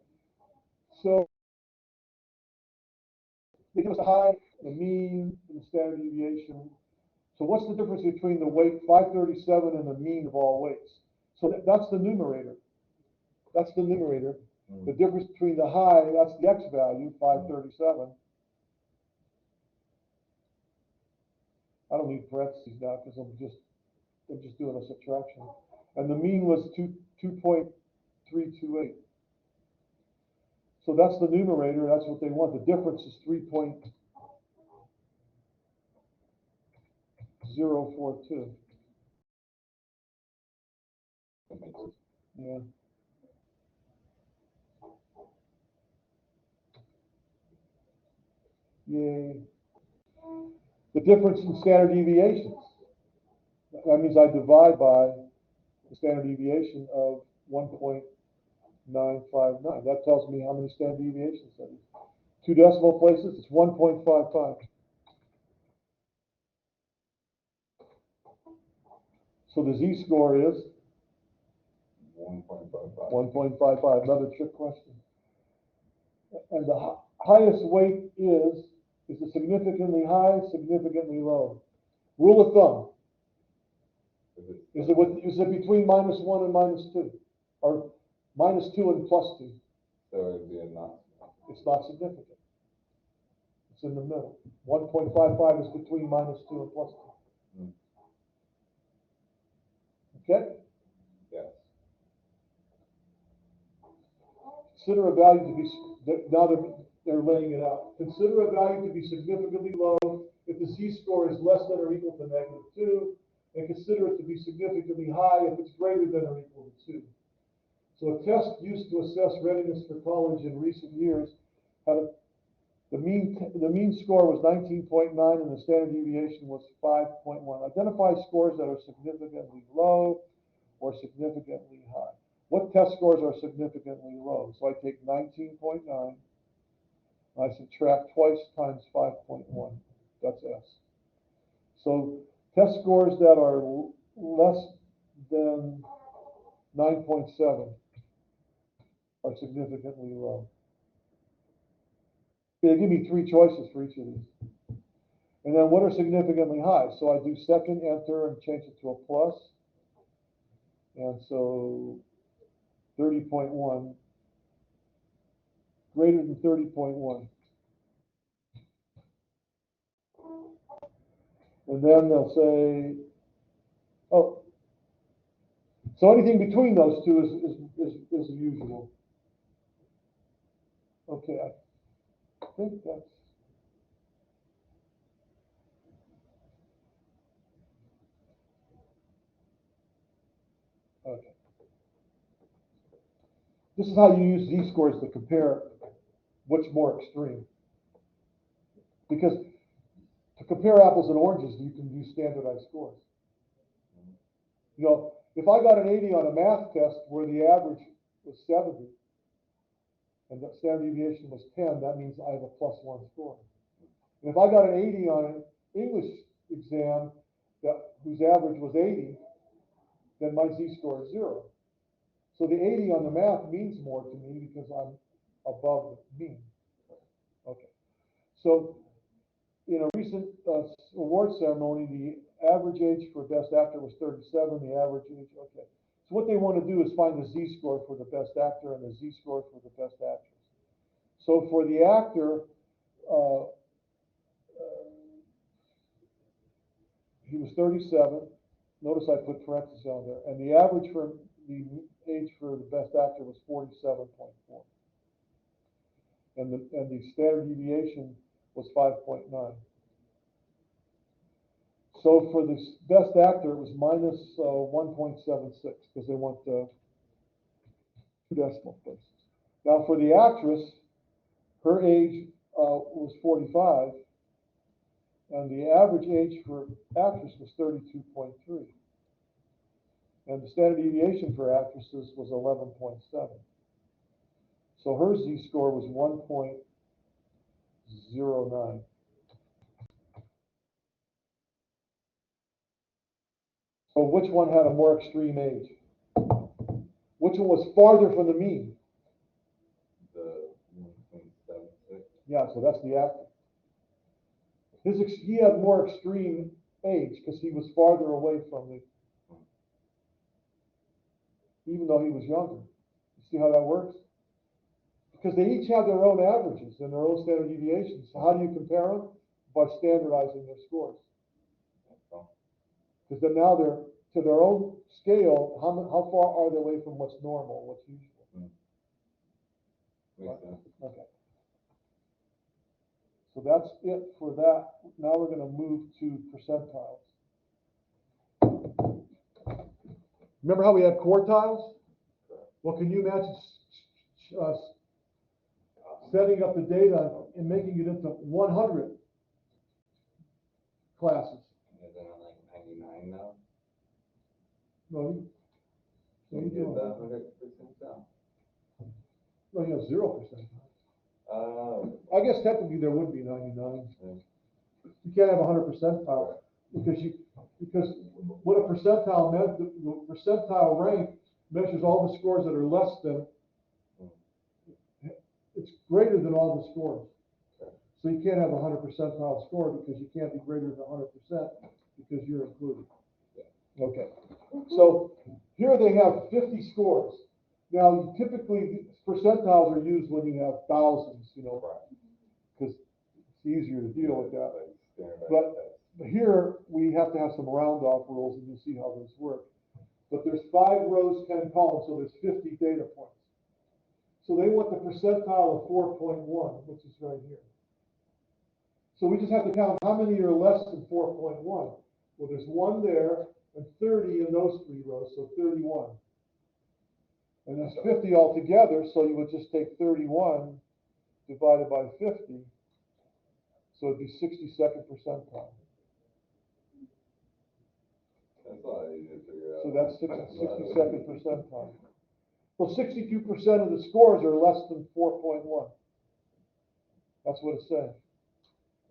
[SPEAKER 1] So they give us the high, the mean, and the standard deviation. So what's the difference between the weight 537 and the mean of all weights? So that's the numerator. That's the numerator. The difference between the high, that's the X value, 537. I don't need parentheses now because I'm just doing a subtraction. And the mean was 2.328. So that's the numerator. That's what they want. The difference is 3.042. Yeah. Yay. The difference in standard deviations. That means I divide by the standard deviation of 1.959. That tells me how many standard deviations that is. 2 decimal places, it's 1.55. So the Z-score is
[SPEAKER 3] 1.55.
[SPEAKER 1] 1.55. Another trick question. And the highest weight is it significantly high, significantly low? Rule of thumb. Is it between -1 and -2? Or -2 and +2?
[SPEAKER 3] So it would be a not.
[SPEAKER 1] It's not significant. It's in the middle. 1.55 is between -2 and +2. Okay?
[SPEAKER 3] Yes.
[SPEAKER 1] Consider a value to be, now they're laying it out. Consider a value to be significantly low if the Z-score is less than or equal to -2, and consider it to be significantly high if it's greater than or equal to 2. So a test used to assess readiness for college in recent years the mean score was 19.9 and the standard deviation was 5.1. Identify scores that are significantly low or significantly high. What test scores are significantly low? So I take 19.9, I subtract twice times 5.1. That's S. So test scores that are less than 9.7 are significantly low. They give me three choices for each of these. And then what are significantly high? So I do second enter and change it to a plus. And so 30.1, greater than 30.1. And then they'll say, oh, so anything between those two is the usual. Okay, I think that's. Okay. This is how you use z-scores to compare what's more extreme. Because to compare apples and oranges, you can use standardized scores. You know, if I got an 80 on a math test where the average was 70 and the standard deviation was 10, that means I have a +1 score. And if I got an 80 on an English exam whose average was 80, then my z-score is 0. So the 80 on the math means more to me because I'm above the mean. Okay. So in a recent award ceremony, the average age for best actor was 37, the average age, okay. So what they want to do is find the z-score for the best actor and the z-score for the best actress. So for the actor, he was 37. Notice I put parentheses on there. And the average for the age for the best actor was 47.4. And the standard deviation was 5.9. So for the best actor, it was minus 1.76 because they want 2 decimal places. Now for the actress, her age was 45, and the average age for actress was 32.3. And the standard deviation for actresses was 11.7. So her z-score was 1.09. So which one had a more extreme age? Which one was farther from the mean?
[SPEAKER 3] The 1.76.
[SPEAKER 1] Yeah, so that's the actor. He had more extreme age because he was farther away from the, even though he was younger. You see how that works? Because they each have their own averages and their own standard deviations. So how do you compare them? By standardizing their scores. Because then now they're to their own scale. How far are they away from what's normal, what's usual?
[SPEAKER 3] Makes sense.
[SPEAKER 1] Okay. So that's it for that. Now we're going to move to percentiles. Remember how we had quartiles? Well, can you imagine setting up the data and making it into 100 classes?
[SPEAKER 3] Is it on like 99 now?
[SPEAKER 1] No,
[SPEAKER 3] You did the 100 percentile?
[SPEAKER 1] No, you have 0%.
[SPEAKER 3] Oh.
[SPEAKER 1] I guess technically there would be 99. You can't have 100 percentile because what a percentile meant, the percentile rank measures all the scores that are less than, it's greater than all the scores. So you can't have a 100 percentile score because you can't be greater than 100% because you're included. Okay. So here they have 50 scores. Now, typically percentiles are used when you have thousands, because it's easier to deal with that. But here we have to have some round off rules, and you'll see how those work. But there's 5 rows, 10 columns, so there's 50 data points. So they want the percentile of 4.1, which is right here. So we just have to count how many are less than 4.1. Well, there's 1 there and 30 in those 3 rows, so 31. And there's 50 altogether, so you would just take 31 divided by 50, so it'd be 62nd percentile.
[SPEAKER 3] That's a lot easier to figure out.
[SPEAKER 1] So that's 62nd percentile. So 62% of the scores are less than 4.1. That's what it's saying.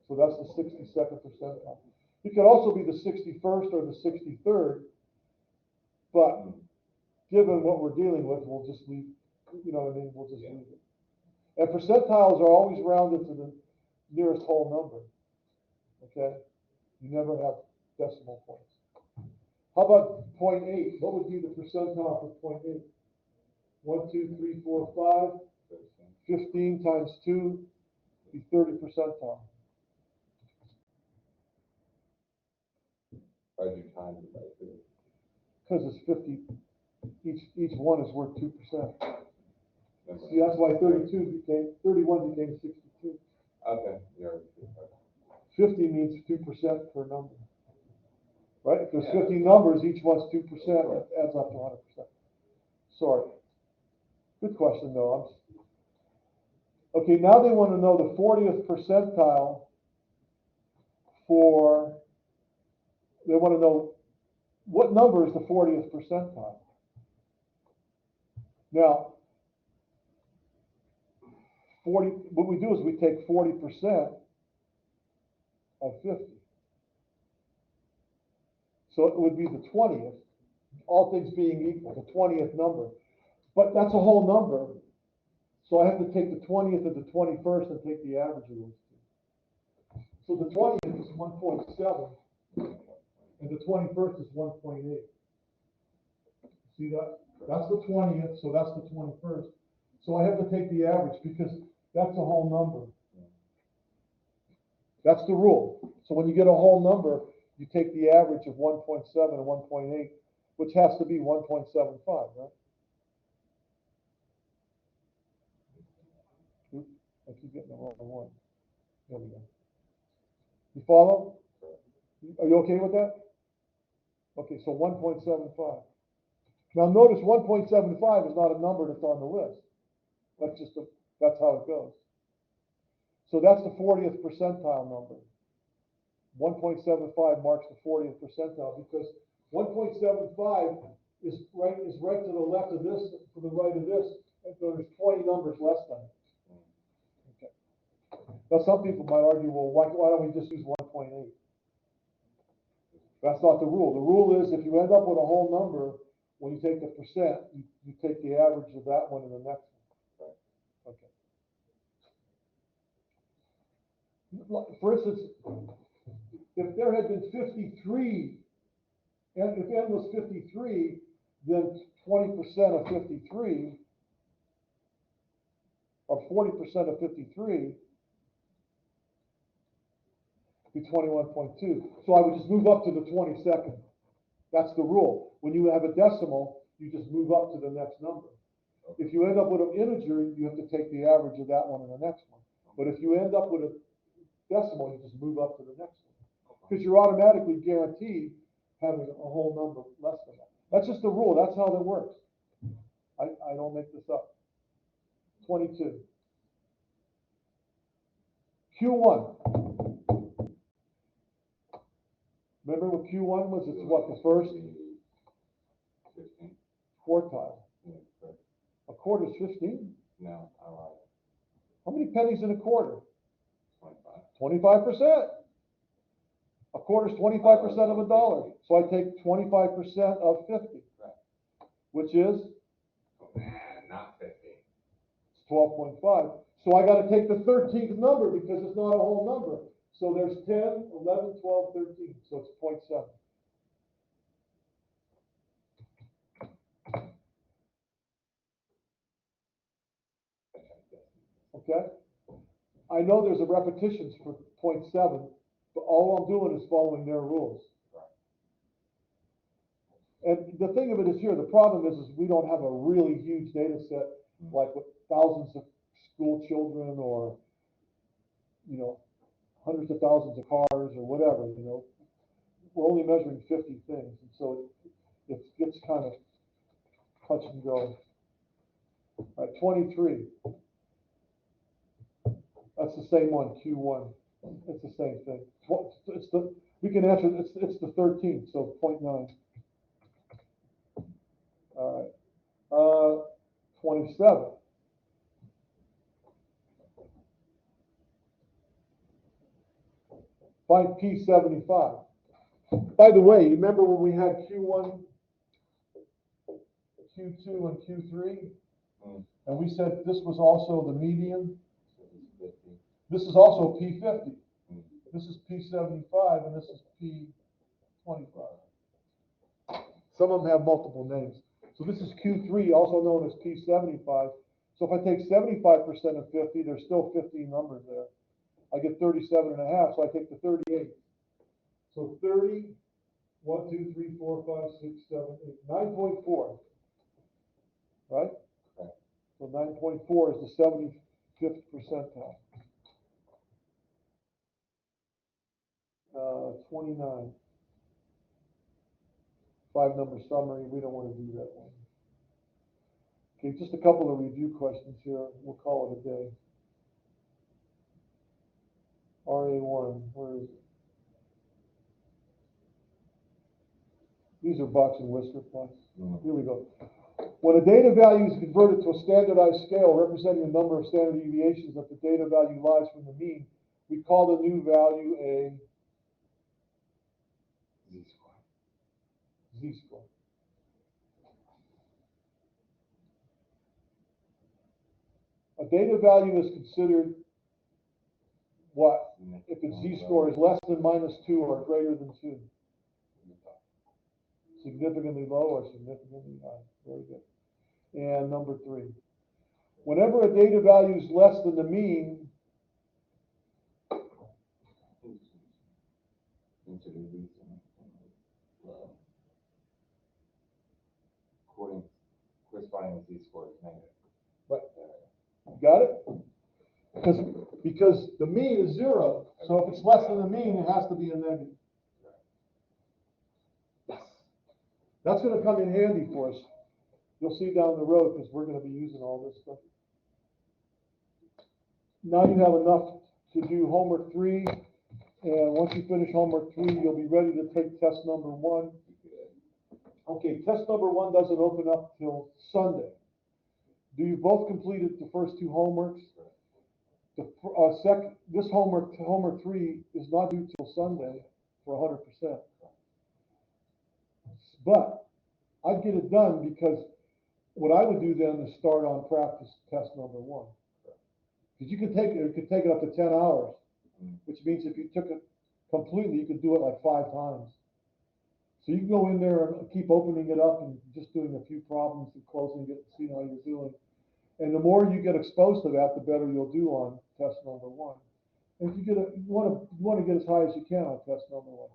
[SPEAKER 1] So that's the 62nd percentile. It could also be the 61st or the 63rd, but given what we're dealing with, we'll just leave, you know what I mean? We'll just leave it. And percentiles are always rounded to the nearest whole number. Okay? You never have decimal points. How about 0.8? What would be the percentile for 0.8? 1, 2, 3, 4, 5. 15 times 2 be 30 percentile.
[SPEAKER 3] Why'd you times it by 2?
[SPEAKER 1] Because it's 50. Each one is worth 2%. See, that's why 31 became 62.
[SPEAKER 3] Okay, you're
[SPEAKER 1] 50 means 2% per number. Right? If there's 50 numbers, each one's 2%, it adds up to 100%. Sorry. Good question, though. Okay, now they want to know the 40th percentile they want to know what number is the 40th percentile. Now, what we do is we take 40% of 50. So it would be the 20th, all things being equal, the 20th number. But that's a whole number. So I have to take the 20th and the 21st and take the average of those two. So the 20th is 1.7, and the 21st is 1.8. See that? That's the 20th, so that's the 21st. So I have to take the average because that's a whole number. That's the rule. So when you get a whole number, you take the average of 1.7 and 1.8, which has to be 1.75, right? Oops, I keep getting the wrong one. There we go. You follow? Are you okay with that? Okay, so 1.75. Now notice 1.75 is not a number that's on the list. That's how it goes. So that's the 40th percentile number. 1.75 marks the 40th percentile because 1.75 is right to the left of this, to the right of this, and so there's 20 numbers less than it. Okay. Now some people might argue, well, why don't we just use 1.8? That's not the rule. The rule is if you end up with a whole number, when you take the percent, you take the average of that one and the next one. Okay. For instance, if there had been 53, and if n was 53, then 20% of 53, or 40% of 53, would be 21.2. So I would just move up to the 22nd. That's the rule. When you have a decimal, you just move up to the next number. If you end up with an integer, you have to take the average of that one and the next one. But if you end up with a decimal, you just move up to the next one. Because you're automatically guaranteed having a whole number less than that. That's just the rule. That's how that works. I don't make this up. 22. Q1. Remember what Q1 was? It's what, the first
[SPEAKER 3] 15.
[SPEAKER 1] quartile.
[SPEAKER 3] Yeah, correct.
[SPEAKER 1] A quarter is 15.
[SPEAKER 3] No, I lied.
[SPEAKER 1] How many pennies in a quarter?
[SPEAKER 3] 25.
[SPEAKER 1] 25%. A quarter is 25% of a dollar. So I take 25% of 50,
[SPEAKER 3] Right.
[SPEAKER 1] which is
[SPEAKER 3] Not 50.
[SPEAKER 1] it's 12.5. So I got to take the 13th number because it's not a whole number. So there's 10, 11, 12, 13. So it's 0.7. Okay? I know there's a repetitions for 0.7, but all I'm doing is following their rules. And the thing of it is here, the problem is we don't have a really huge data set, like with thousands of school children or, hundreds of thousands of cars or whatever, We're only measuring 50 things, and so it gets kind of touch and go. All right, 23. That's the same one, Q1. It's the same thing. We can answer, it's the 13th, so 0.9. All right. 27. Find P75. By the way, you remember when we had Q1, Q2, and Q3? And we said this was also the median? This is also P50. This is P75, and this is P25. Some of them have multiple names. So this is Q3, also known as P75. So if I take 75% of 50, there's still 15 numbers there. I get 37.5, so I take the 38. So 30, 1, 2, 3, 4, 5, 6, 7, 8, 9.4. Right?
[SPEAKER 3] Okay.
[SPEAKER 1] So 9.4 is the 75th percentile. 29. 5-number summary. We don't want to do that one. Okay, just a couple of review questions here. We'll call it a day. RA1, where is it? These are box and whisker points. Here we go. When a data value is converted to a standardized scale representing the number of standard deviations that the data value lies from the mean, we call the new value a
[SPEAKER 3] Z-score.
[SPEAKER 1] Z-score. A data value is considered what? If its Z-score is less than -2 or greater than 2. Significantly low or significantly high. Very good. And number 3. Whenever a data value is less than the mean,
[SPEAKER 3] Corresponding Z-score is negative.
[SPEAKER 1] right? Got it? Because the mean is 0, so if it's less than the mean, it has to be a negative. That's going to come in handy for us. You'll see down the road because we're going to be using all this stuff. Now you have enough to do homework 3, and once you finish homework 3, you'll be ready to take test number 1. Okay, test number 1 doesn't open up till Sunday. Do you both completed the first 2 homeworks? This homework 3 is not due till Sunday for 100%. But I'd get it done because what I would do then is start on practice test number 1. Because you could take it up to 10 hours, which means if you took it completely, you could do it like 5 times. So you can go in there and keep opening it up and just doing a few problems and closing it and see how you're doing. And the more you get exposed to that, the better you'll do on test number 1. And if you want to get as high as you can on test number 1.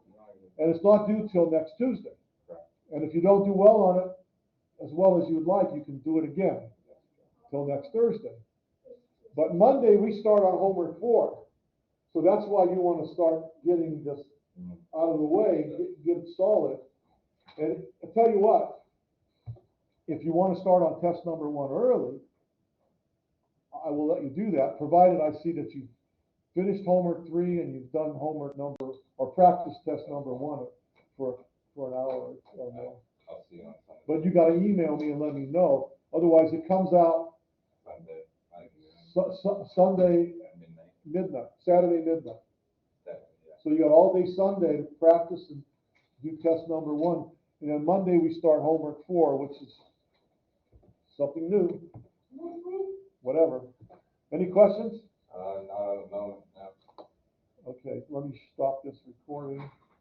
[SPEAKER 1] And it's not due till next Tuesday. And if you don't do well on it, as well as you would like, you can do it again till next Thursday. But Monday, we start on homework 4. So that's why you want to start getting this out of the way, get it solid. And I tell you what, if you want to start on test number 1 early, I will let you do that, provided I see that you've finished homework 3 and you've done homework number or practice test number 1 for an hour or more.
[SPEAKER 3] I'll see you on Sunday.
[SPEAKER 1] But you got to email me and let me know. Otherwise, it comes out Sunday midnight, Saturday midnight. So you got all day Sunday to practice and do test number 1. And then Monday we start homework 4, which is something new. Whatever. Any questions?
[SPEAKER 3] Not at the moment, no.
[SPEAKER 1] Okay, let me stop this recording.